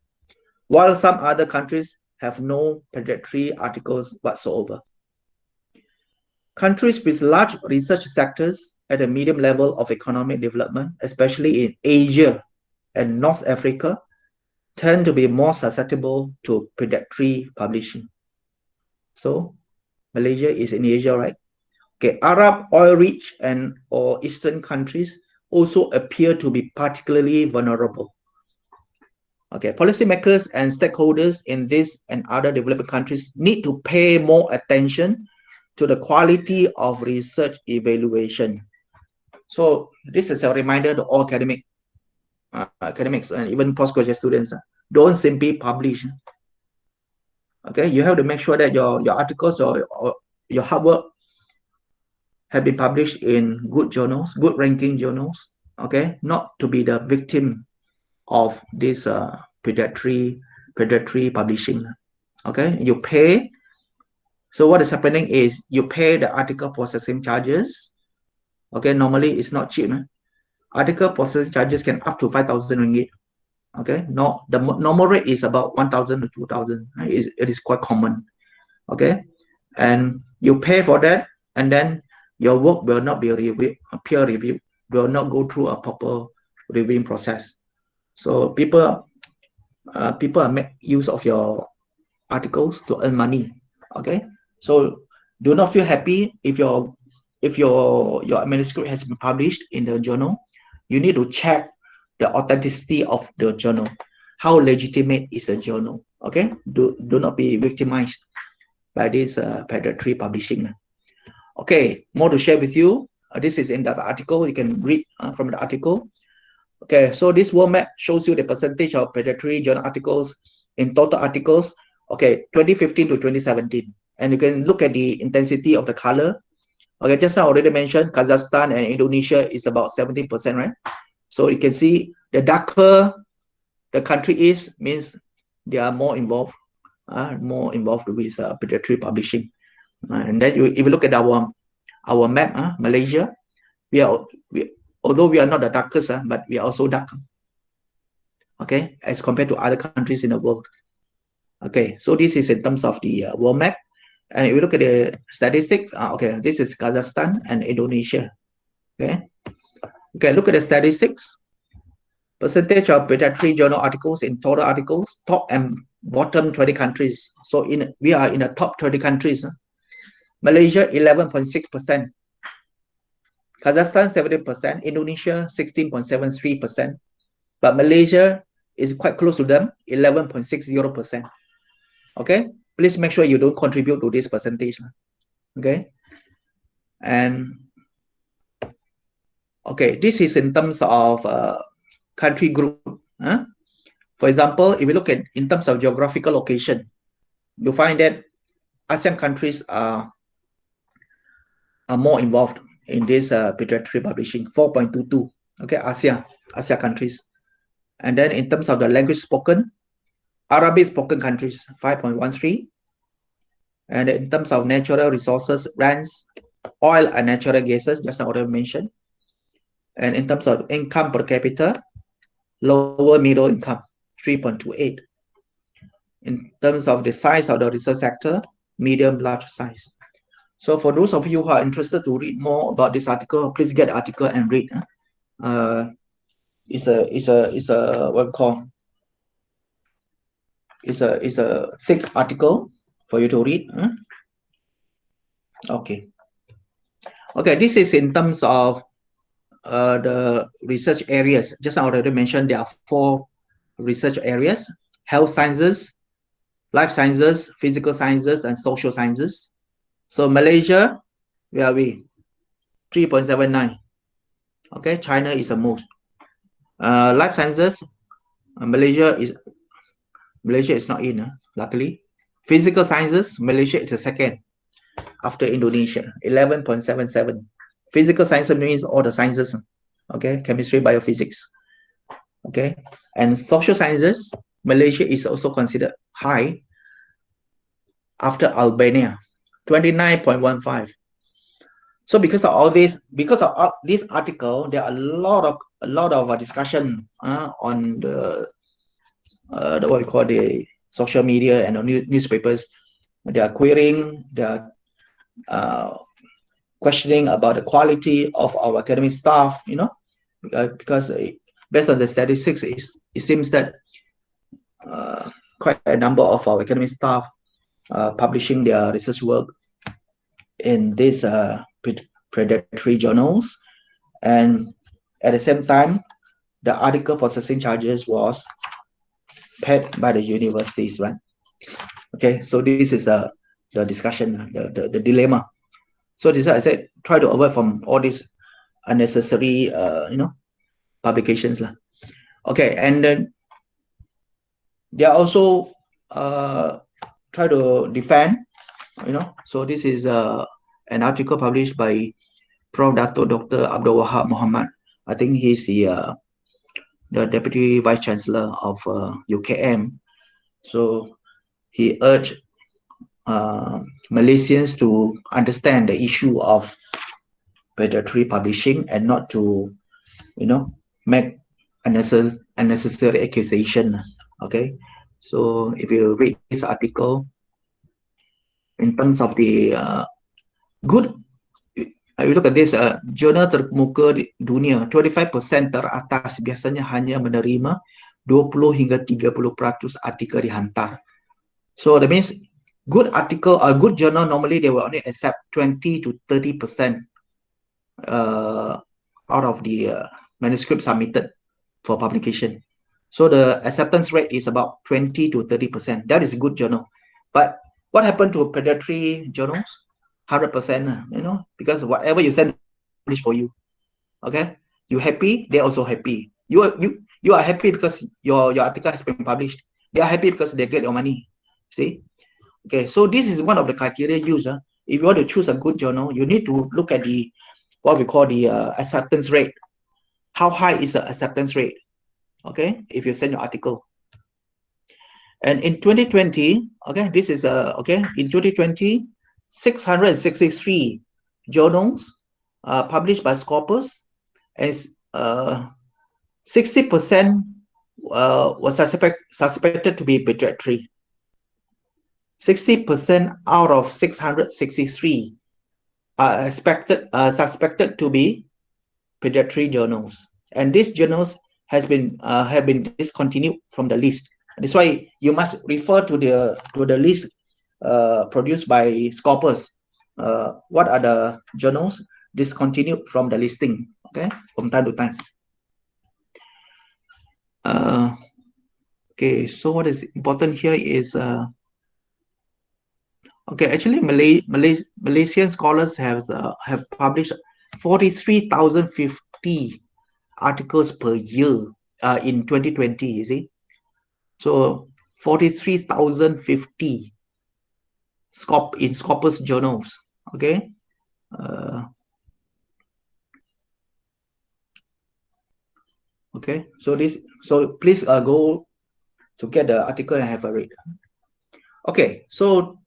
while some other countries have no predatory articles whatsoever. Countries with large research sectors at a medium level of economic development, especially in Asia and North Africa, tend to be more susceptible to predatory publishing. So Malaysia is in Asia, right? Okay, Arab, oil-rich and or Eastern countries also appear to be particularly vulnerable. Okay, policymakers and stakeholders in this and other developing countries need to pay more attention to the quality of research evaluation. So this is a reminder to all academics and even postgraduate students. Don't simply publish. Okay, you have to make sure that your articles or your hard work have been published in good journals, good ranking journals. Okay, not to be the victim of this predatory publishing. Okay, you pay. So what is happening is you pay the article processing charges. Okay, normally it's not cheap. Article processing charges can up to 5,000 ringgit. Okay, no, the normal rate is about 1,000 to 2,000. It is quite common. Okay, and you pay for that, and then your work will not be reviewed, peer reviewed, will not go through a proper reviewing process. So people make use of your articles to earn money. Okay, so do not feel happy if your manuscript has been published in the journal. You need to check the authenticity of the journal. How legitimate is a journal? Okay, do not be victimized by this predatory publishing. Okay, more to share with you. This is in that article. You can read from the article. Okay, so this world map shows you the percentage of predatory journal articles in total articles. Okay, 2015 to 2017, and you can look at the intensity of the color. Okay, just now I already mentioned Kazakhstan and Indonesia is about 17%, right? So you can see the darker the country is, means they are more involved with predatory publishing. And then if you look at our map, Malaysia, although we are not the darkest, but we are also dark. Okay, as compared to other countries in the world. Okay, so this is in terms of the world map. And if you look at the statistics, okay, this is Kazakhstan and Indonesia. Okay, look at the statistics. Percentage of pediatric journal articles in total articles, top and bottom 20 countries. So we are in the top 20 countries. Malaysia 11.6%, Kazakhstan 17%, Indonesia 16.73%, but Malaysia is quite close to them, 11.60%. Okay, please make sure you don't contribute to this percentage. Okay, and okay, this is in terms of country group. For example, if you look at in terms of geographical location, you find that ASEAN countries are more involved in this pediatric publishing, 4.22. Okay, ASEAN countries. And then in terms of the language spoken, Arabic spoken countries, 5.13. And in terms of natural resources, rents, oil and natural gases, just what I mentioned. And in terms of income per capita, lower middle income, 3.28. In terms of the size of the research sector, medium, large size. So for those of you who are interested to read more about this article, please get the article and read. It's a what we call, it's a thick article for you to read. Okay, this is in terms of the research areas. Just I already mentioned there are 4 research areas: health sciences, life sciences, physical sciences, and social sciences. So Malaysia, where are we? 3.79. Okay, China is the most. Life sciences, Malaysia is not in, luckily. Physical sciences, Malaysia is the second after Indonesia, 11.77. Physical sciences means all the sciences. Okay, chemistry, biophysics. Okay, and social sciences, Malaysia is also considered high after Albania, 29.15. So because of all this, because of this article, there are a lot of discussion on the what we call the social media and the newspapers. They are querying, they are questioning about the quality of our academic staff. Because based on the statistics, it seems that quite a number of our academic staff publishing their research work in these predatory journals, and at the same time, the article processing charges was paid by the universities, right? Okay, so this is the discussion, the dilemma. So this, I said, try to avoid from all these unnecessary, publications, lah. Okay, and then they are also try to defend, So this is an article published by Prof. Dr. Abdul Wahab Muhammad. I think he's the Deputy Vice Chancellor of UKM. So he urged Malaysians to understand the issue of predatory publishing and not to, make unnecessary accusation. Okay, so if you read this article, in terms of the good, you look at this jurnal terkemuka di dunia, 25% teratas biasanya hanya menerima 20 hingga 30% artikel dihantar. So that means good article, a good journal, normally they will only accept 20 to 30% out of the manuscript submitted for publication. So the acceptance rate is about 20 to 30%. That is a good journal. But what happened to predatory journals? 100%, because whatever you send publish for you. Okay, you happy, they're also happy. You are happy because your article has been published. They are happy because they get your money. See? Okay, so this is one of the criteria used. If you want to choose a good journal, you need to look at the what we call the acceptance rate. How high is the acceptance rate? Okay, if you send your article. And in 2020, okay, this is in 2020, 663 journals published by Scopus, and 60% was suspected to be predatory. 60% out of 663 are suspected to be predatory journals, and these journals have been discontinued from the list. That's why you must refer to the list produced by Scopus. What are the journals discontinued from the listing? Okay, from time to time. Okay, so what is important here is okay. Actually, Malaysian scholars have published 43,050 articles per year in 2020. You see, so 43,050 in Scopus journals. Okay. Okay, so please go to get the article and have a read. Okay, so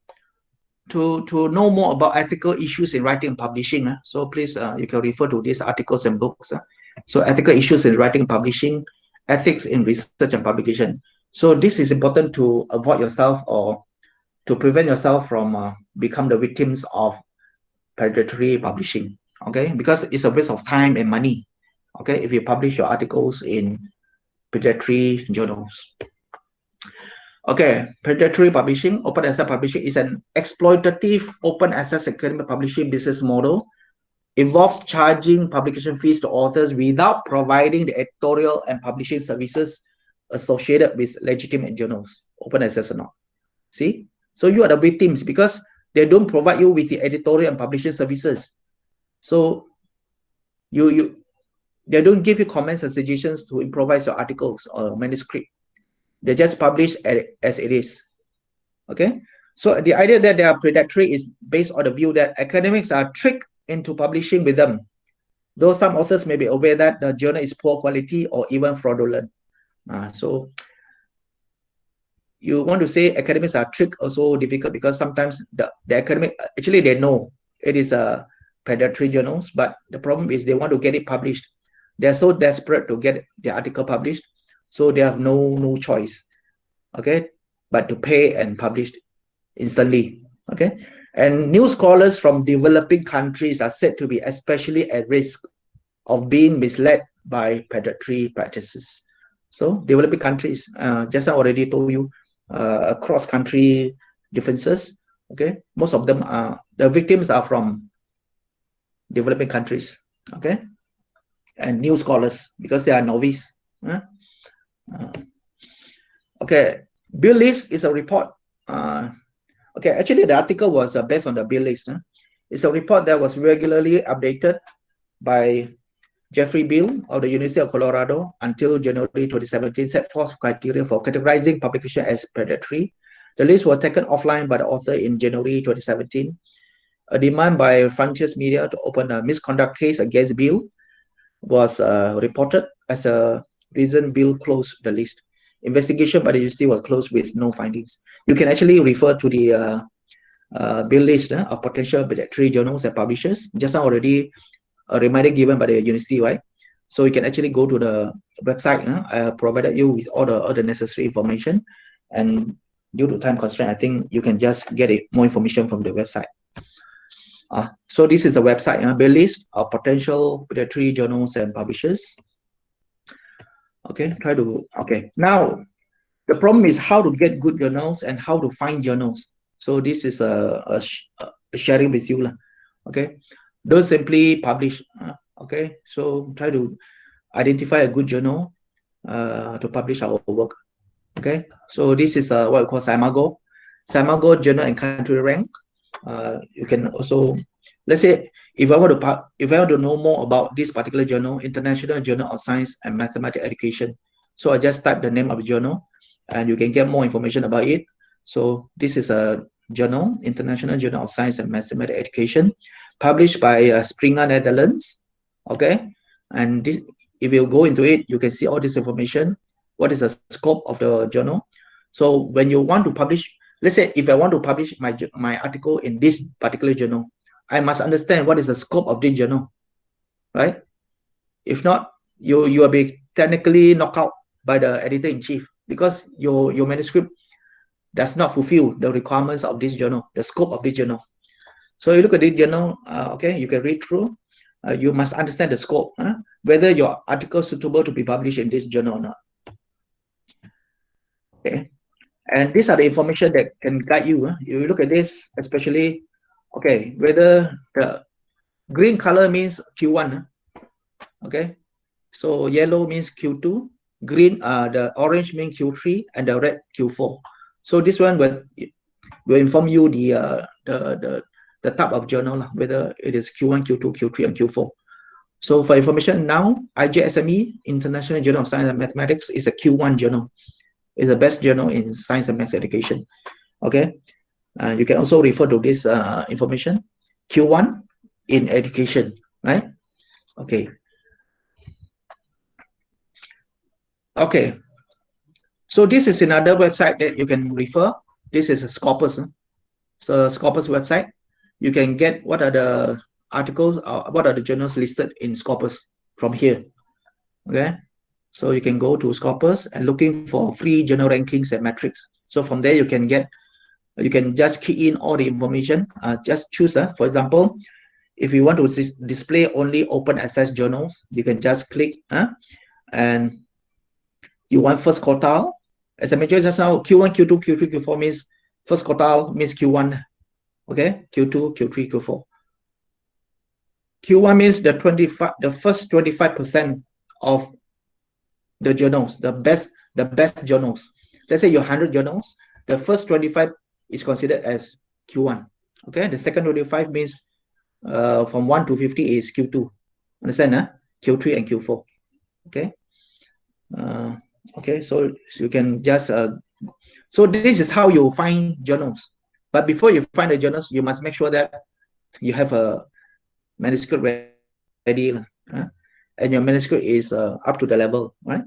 to know more about ethical issues in writing and publishing, so please you can refer to these articles and books. So ethical issues in writing and publishing, ethics in research and publication. So this is important to avoid yourself or to prevent yourself from become the victims of predatory publishing. Okay, because it's a waste of time and money. Okay, if you publish your articles in predatory journals. Okay, predatory publishing, open access publishing is an exploitative open access academic publishing business model. Involves charging publication fees to authors without providing the editorial and publishing services associated with legitimate journals, open access or not. See, so you are the victims because they don't provide you with the editorial and publishing services. So they don't give you comments and suggestions to improvise your articles or manuscript. They just publish as it is. Okay, so the idea that they are predatory is based on the view that academics are tricked into publishing with them, though some authors may be aware that the journal is poor quality or even fraudulent. So you want to say academics are tricked also difficult because sometimes the academic actually they know it is a predatory journals, but the problem is they want to get it published. They're so desperate to get the article published, so they have no choice, okay, but to pay and publish instantly. Okay, and new scholars from developing countries are said to be especially at risk of being misled by predatory practices. So developing countries, just I already told you, across country differences. Okay, most of them are the victims are from developing countries. Okay, and new scholars because they are novice. Okay, bill list is a report. Okay, actually the article was based on the bill list. It's a report that was regularly updated by Jeffrey Bill of the University of Colorado until January 2017, set forth criteria for categorizing publication as predatory. The list was taken offline by the author in January 2017. A demand by Frontiers Media to open a misconduct case against Bill was reported as a reason Bill closed the list. Investigation by the university was closed with no findings. You can actually refer to the bill list of potential predatory journals and publishers. Just now already a reminder given by the university, right? So you can actually go to the website. I provided you with all the necessary information, and due to time constraint, I think you can just get more information from the website. So this is a website, bill list of potential predatory journals and publishers. Okay, now the problem is how to get good journals and how to find journals. So this is a sharing with you. Okay, don't simply publish. Okay, so try to identify a good journal to publish our work. Okay, so this is what we call Simago Journal and Country Rank. You can also, let's say, if I want to know more about this particular journal, International Journal of Science and Mathematics Education, so I just type the name of the journal, and you can get more information about it. So this is a journal, International Journal of Science and Mathematics Education, published by Springer, Netherlands. Okay, and this, if you go into it, you can see all this information. What is the scope of the journal? So when you want to publish, let's say if I want to publish my article in this particular journal, I must understand what is the scope of this journal, right? If not, you will be technically knocked out by the editor-in-chief because your manuscript does not fulfill the requirements of this journal, the scope of this journal. So you look at this journal, okay, you can read through. You must understand the scope, whether your article is suitable to be published in this journal or not. Okay, and these are the information that can guide you. You look at this, especially, okay, whether the green color means Q1, okay, so yellow means Q2, green, the orange means Q3, and the red Q4. So this one will inform you the type of journal, whether it is Q1, Q2, Q3, and Q4. So for information now, IJSME, International Journal of Science and Mathematics, is a Q1 journal. It's the best journal in science and maths education. Okay, you can also refer to this information, Q1 in education, right? Okay. Okay. So this is another website that you can refer. This is a Scopus. So Scopus website, you can get what are the articles, what are the journals listed in Scopus from here. Okay. So you can go to Scopus and looking for free journal rankings and metrics. So from there you can get, you can just key in all the information. Just choose, for example, if you want to display only open access journals, you can just click, and you want first quartile. As I mentioned just now, Q1, Q2, Q3, Q4 means first quartile means Q1. Okay, Q2, Q3, Q4. Q1 means the first 25% of the journals, the best journals. Let's say you have 100 journals, the first 25 is considered as Q1. Okay, the second 25 means from 1 to 50 is Q2. Understand? Q3 and Q4. Okay. Okay, so you can just so this is how you find journals. But before you find the journals, you must make sure that you have a manuscript ready, and your manuscript is up to the level, right?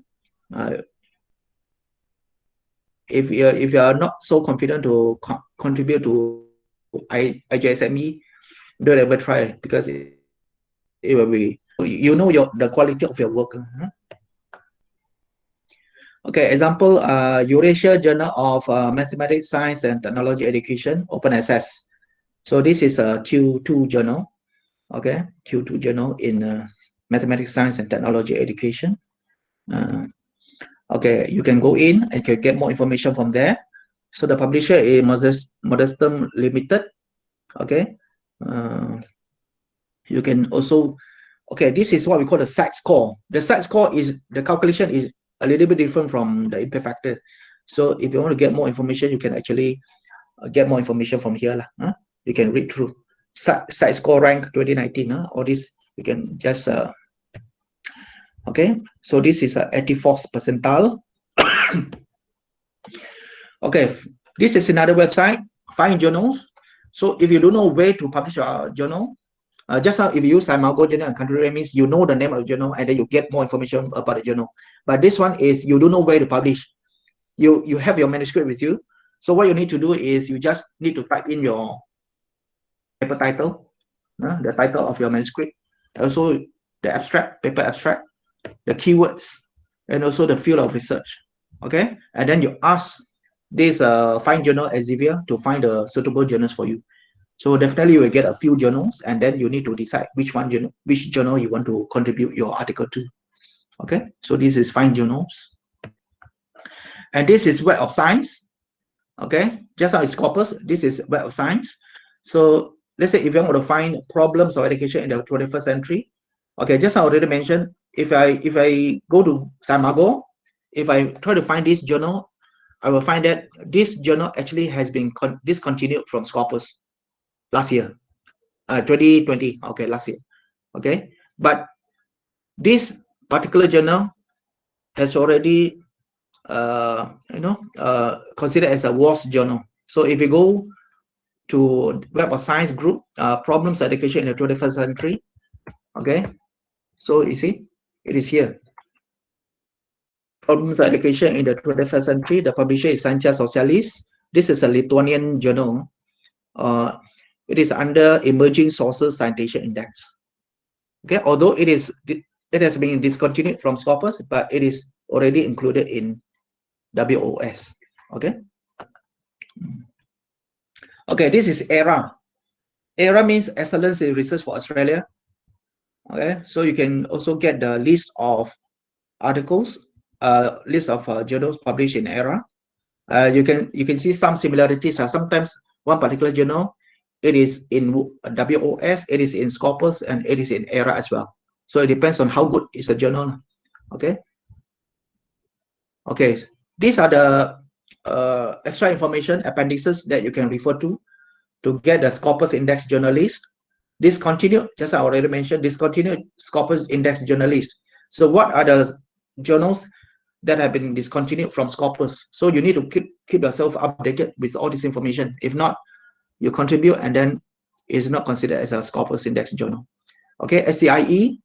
If you are not so confident to contribute to IJSME, don't ever try, because it will be, you know, the quality of your work. Okay, example, Eurasia Journal of Mathematics, Science and Technology Education, open access. So this is a Q2 journal. Okay, Q2 journal in Mathematics, Science and Technology Education. Okay, you can go in and can get more information from there. So the publisher is Modestum Limited. Okay, you can also, okay, this is what we call the SAT score. The SAT score is, the calculation is a little bit different from the impact factor. So if you want to get more information, you can actually get more information from here. You can read through SAT score rank 2019. All this you can just okay. So this is a 84th percentile. Okay, this is another website, find journals. So if you don't know where to publish your journal, just now if you use Saimago journal and country means you know the name of the journal and then you get more information about the journal. But this one is you don't know where to publish. You have your manuscript with you. So what you need to do is you just need to type in your paper title, the title of your manuscript, also the abstract, paper abstract, the keywords, and also the field of research. Okay, and then you ask this find journal Elsevier to find the suitable journals for you. So definitely you will get a few journals, and then you need to decide which journal you want to contribute your article to. Okay, so this is find journals, and this is Web of Science. Okay, just like Scopus, this is Web of Science. So let's say if you want to find problems of education in the 21st century, okay, just I already mentioned, if I go to Saimago, if I try to find this journal, I will find that this journal actually has been discontinued from Scopus last year, 2020. Okay, last year. Okay, but this particular journal has already considered as a WoS journal. So if you go to Web of Science group, problems of education in the 21st century, okay, so you see it is here, problems of education in the 21st century. The publisher is Scientia Socialis. This is a Lithuanian journal. It is under Emerging Sources Citation Index. Okay, although it has been discontinued from Scopus, but it is already included in WoS. Okay. Okay, this is ERA. ERA means Excellence in Research for Australia. Okay, so you can also get the list of articles, list of journals published in ERA. You can see some similarities. Sometimes one particular journal, it is in WoS, it is in Scopus, and it is in ERA as well. So it depends on how good is the journal. Okay. Okay, these are the extra information appendices that you can refer to get the Scopus Index journal list. Discontinued, just I already mentioned, discontinued Scopus Index journal list. So what are the journals that have been discontinued from Scopus? So you need to keep yourself updated with all this information. If not, you contribute and then it's not considered as a Scopus Index journal. Okay, SCIE,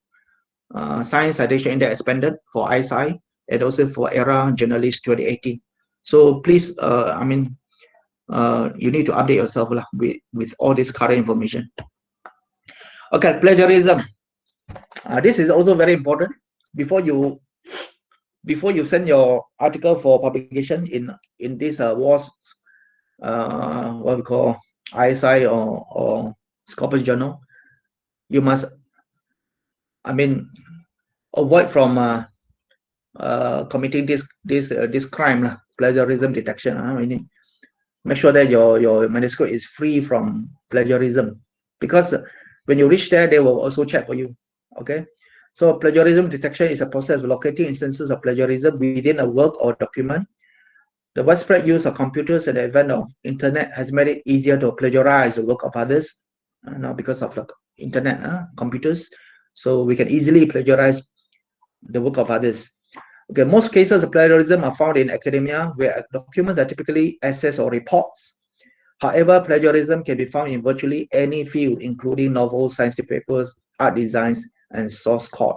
Science Citation Index expanded for ISI, and also for ERA Journalist 2018. So please, I mean, you need to update yourself with all this current information. Okay, plagiarism. This is also very important. Before you send your article for publication in this WoS, what we call ISI or Scopus journal, you must, I mean, avoid from committing this crime, plagiarism detection. I mean, make sure that your manuscript is free from plagiarism, because when you reach there, they will also check for you. Okay, so plagiarism detection is a process of locating instances of plagiarism within a work or document. The widespread use of computers and the advent of internet has made it easier to plagiarize the work of others. Now, because of the internet, computers, so we can easily plagiarize the work of others. Okay, most cases of plagiarism are found in academia, where documents are typically essays or reports. However, plagiarism can be found in virtually any field, including novels, scientific papers, art designs, and source code.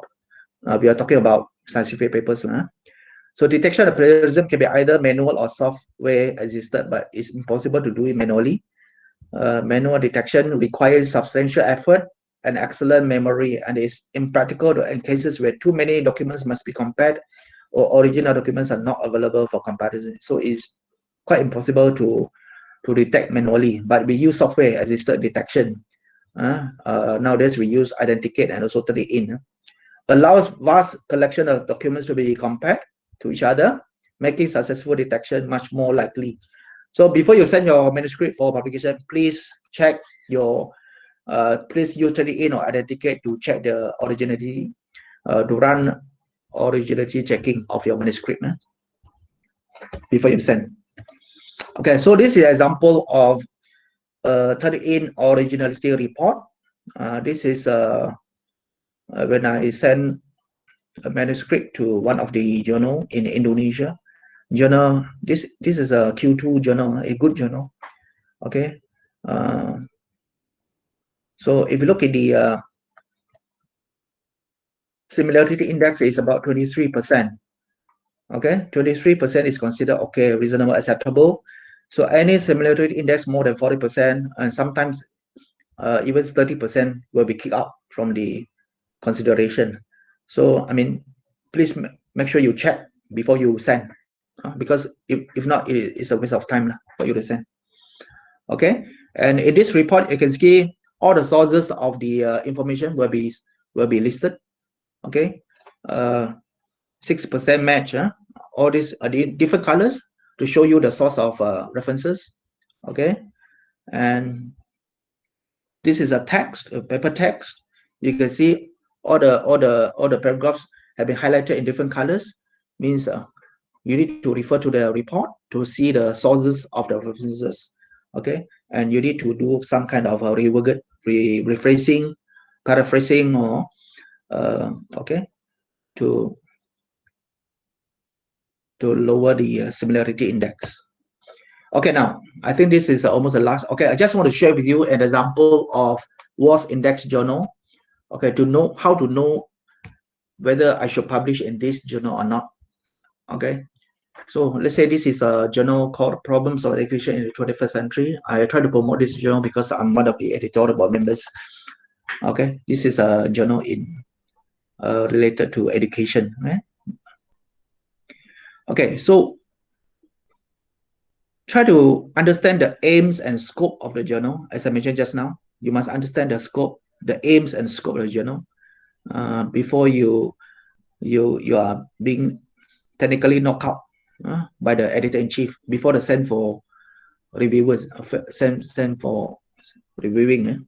We are talking about scientific papers. So detection of plagiarism can be either manual or software assisted, but it's impossible to do it manually. Manual detection requires substantial effort and excellent memory, and is impractical in cases where too many documents must be compared or original documents are not available for comparison. So it's quite impossible to detect manually, but we use software assisted detection. Nowadays we use Identicate and also 3in. Allows vast collection of documents to be compared to each other, making successful detection much more likely. So before you send your manuscript for publication, please check your please use 3in or Identicate to check the originality, to run originality checking of your manuscript before you send. Okay, so this is an example of 3in originality report. This is when I send a manuscript to one of the journal in Indonesia. Journal, this is a Q2 journal, a good journal. Okay, so if you look at the similarity index, is about 23%. Okay, 23% is considered okay, reasonable, acceptable. So any similarity index more than 40%, and sometimes even 30% will be kicked out from the consideration. So I mean, please make sure you check before you send, because if not, it's a waste of time for you to send. Okay, and in this report, you can see all the sources of the information will be listed. Okay, 6% match. All these are the different colors to show you the source of references. Okay, and this is a text, a paper text. You can see all the paragraphs have been highlighted in different colors. Means you need to refer to the report to see the sources of the references. Okay, and you need to do some kind of a rephrasing, paraphrasing, or okay, to lower the similarity index. Okay, now I think this is almost the last. Okay, I just want to share with you an example of WoS index journal. Okay, to know how to know whether I should publish in this journal or not. Okay, so let's say this is a journal called Problems of Education in the 21st Century. I try to promote this journal because I'm one of the editorial board members. Okay, this is a journal in related to education. Right? Okay, so try to understand the aims and scope of the journal. As I mentioned just now, you must understand the scope, the aims and scope of the journal before you are being technically knocked out by the editor-in-chief before the send for reviewers, send for reviewing.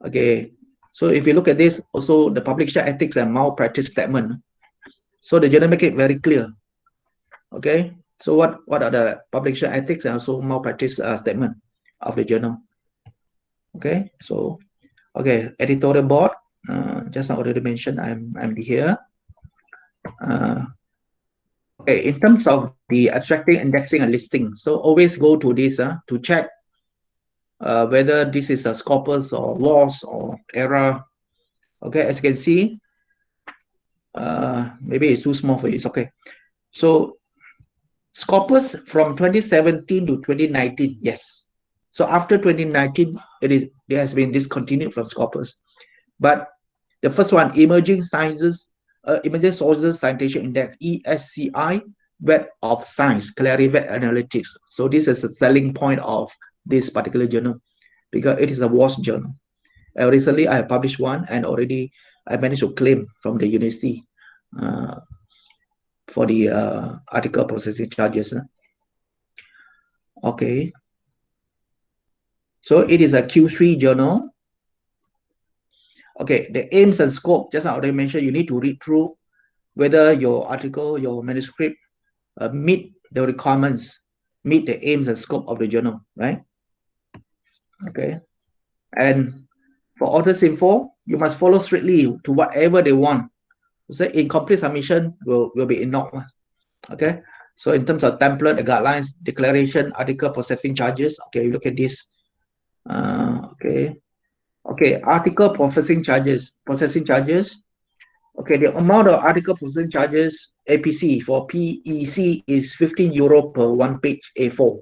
Okay, so if you look at this, also the publisher ethics and malpractice statement. So the journal make it very clear. Okay, so what are the publisher ethics and also malpractice statement of the journal? Okay, so okay, editorial board. Just now already mentioned, I'm here. Okay, in terms of the abstracting, indexing, and listing, so always go to this to check whether this is a Scopus or WoS or error. Okay, as you can see, maybe it's too small for you. It's okay. So Scopus from 2017 to 2019, yes. So after 2019, it has been discontinued from Scopus. But the first one, emerging sources citation index, ESCI, Web of Science, Clarivate Analytics. So this is a selling point of this particular journal because it is a WoS journal. Recently, I have published one and already I managed to claim from the university for the article processing charges. Okay. So it is a Q3 journal. Okay, the aims and scope, just already mentioned, you need to read through whether your article, your manuscript meet the requirements, meet the aims and scope of the journal, right? Okay. And for authors info, you must follow strictly to whatever they want. So incomplete submission will be ignored. Okay. So in terms of template, the guidelines, declaration, article processing charges. Okay, look at this. Okay, article processing charges. Okay, the amount of article processing charges, APC for PEC is 15 euro per one page A4.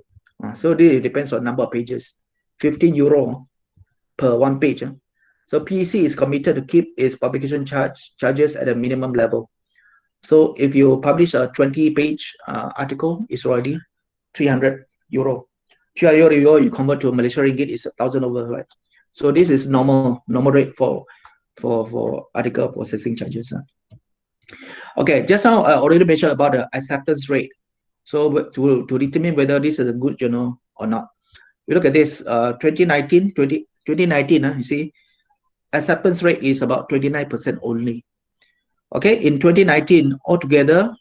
So this depends on number of pages. 15 euro per one page. So PEC is committed to keep its publication charges at a minimum level. So if you publish a 20-page article, it's already 300 euro. 300 euro you convert to Malaysian ringgit is 1,000 over, right? So this is normal rate for article processing charges. Okay, just now I already mentioned about the acceptance rate. So to determine whether this is a good journal or not, we look at this 2019, you see, acceptance rate is about 29% only. Okay, in 2019, altogether,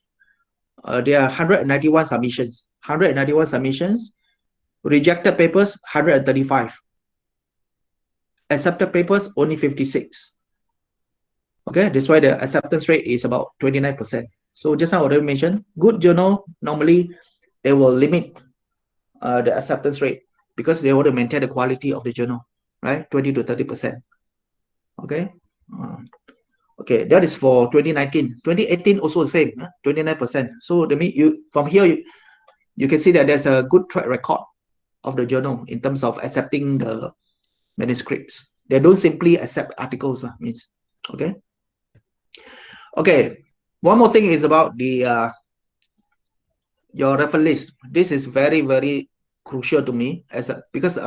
there are 191 submissions. 191 submissions. Rejected papers, 135. Accepted papers, only 56. Okay, that's why the acceptance rate is about 29%. So just now I already mentioned, good journal, normally they will limit the acceptance rate because they want to maintain the quality of the journal, right? 20 to 30%. Okay. Okay, that is for 2019. 2018 also the same, 29%. So that means from here you can see that there's a good track record of the journal in terms of accepting the manuscripts. They don't simply accept articles, means. Okay. Okay. One more thing is about the your reference list. This is very, very crucial to me because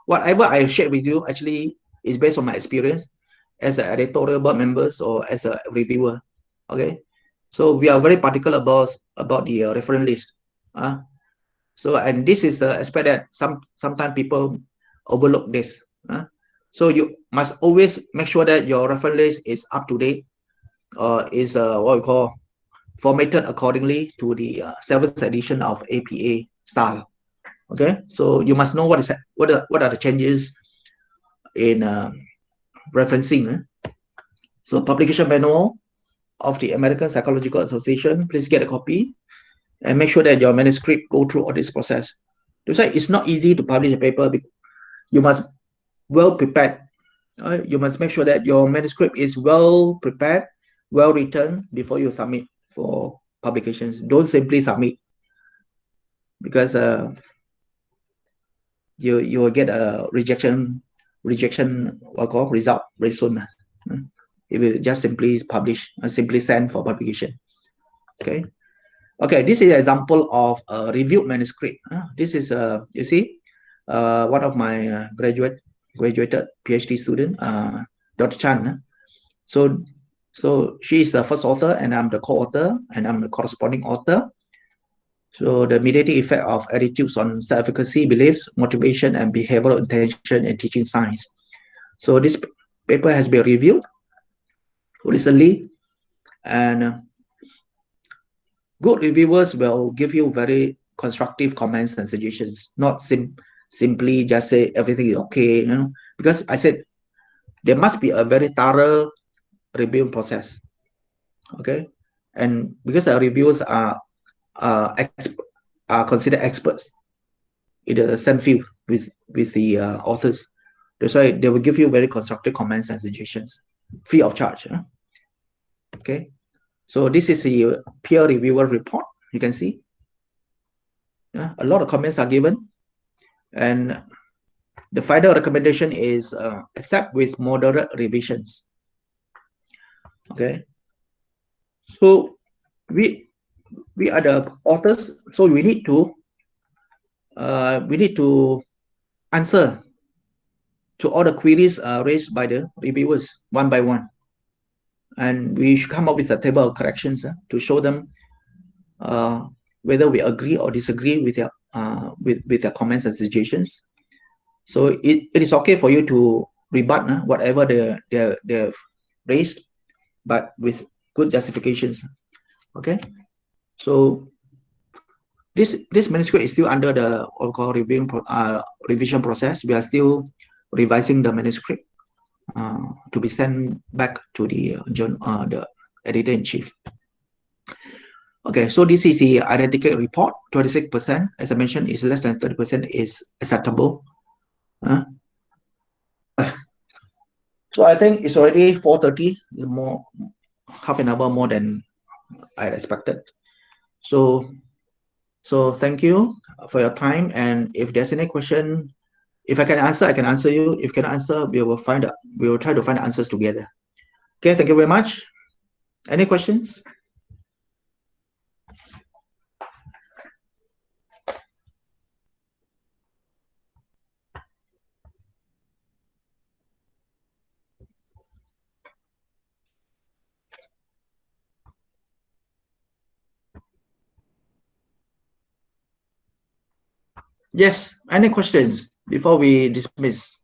whatever I shared with you actually is based on my experience as an editorial board members or as a reviewer. Okay, so we are very particular about the reference list. So and this is the aspect that sometimes people overlook this. So you must always make sure that your reference list is up to date, is what we call formatted accordingly to the 7th edition of APA style. Okay, so you must know what are the changes in referencing. So publication manual of the American Psychological Association, please get a copy and make sure that your manuscript go through all this process. That's why it's not easy to publish a paper because you must well prepared. You must make sure that your manuscript is well prepared, well written before you submit for publications. Don't simply submit because you will get a rejection result very soon. If you just simply publish, simply send for publication. Okay. Okay, this is an example of a reviewed manuscript. This is you see, one of my graduated PhD student, Dr. Chan. So she is the first author, and I'm the co-author, and I'm the corresponding author. So the mediating effect of attitudes on self-efficacy, beliefs, motivation, and behavioral intention in teaching science. So this paper has been reviewed recently, and good reviewers will give you very constructive comments and suggestions, not simply just say everything is okay, you know, because I said there must be a very thorough review process. Okay, and because our reviewers are considered experts in the same field with the authors, that's why they will give you very constructive comments and suggestions, free of charge. Okay, so this is the peer reviewer report. You can see a lot of comments are given, and the final recommendation is accept with moderate revisions. Okay, so we are the authors, so we need to answer to all the queries raised by the reviewers one by one, and we should come up with a table of corrections to show them whether we agree or disagree with their comments and suggestions. So it is okay for you to rebut whatever they've raised, but with good justifications. Okay, so this manuscript is still under the revision process. We are still revising the manuscript to be sent back to the editor-in-chief. Okay, so this is the identical report. 26%, as I mentioned, is less than 30% is acceptable. So I think it's already 4:30. It's more, half an hour more than I expected. So thank you for your time. And if there's any question, if I can answer, I can answer you. If you can answer, we will try to find answers together. Okay, thank you very much. Any questions? Yes, any questions before we dismiss?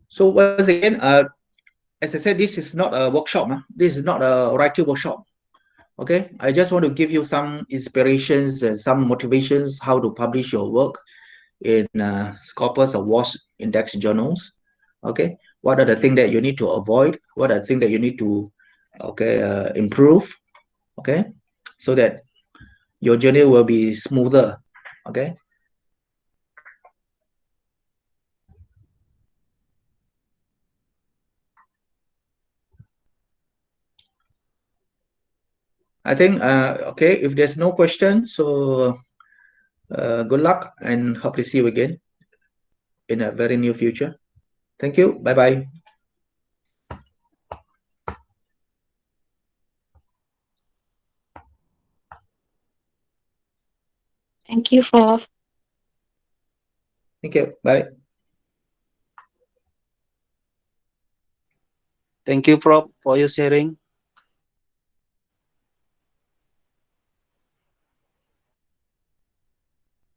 So once again, as I said, this is not a workshop. This is not a writing workshop. Okay, I just want to give you some inspirations and some motivations how to publish your work in Scopus or WoS index journals. Okay, what are the things that you need to avoid? What are the things that you need to improve? Okay, so that your journey will be smoother. Okay. I think okay, if there's no question, so good luck and hope to see you again in a very near future. Thank you. Bye bye. Thank you, Prof. Thank you. Bye. Thank you, Prof, for your sharing.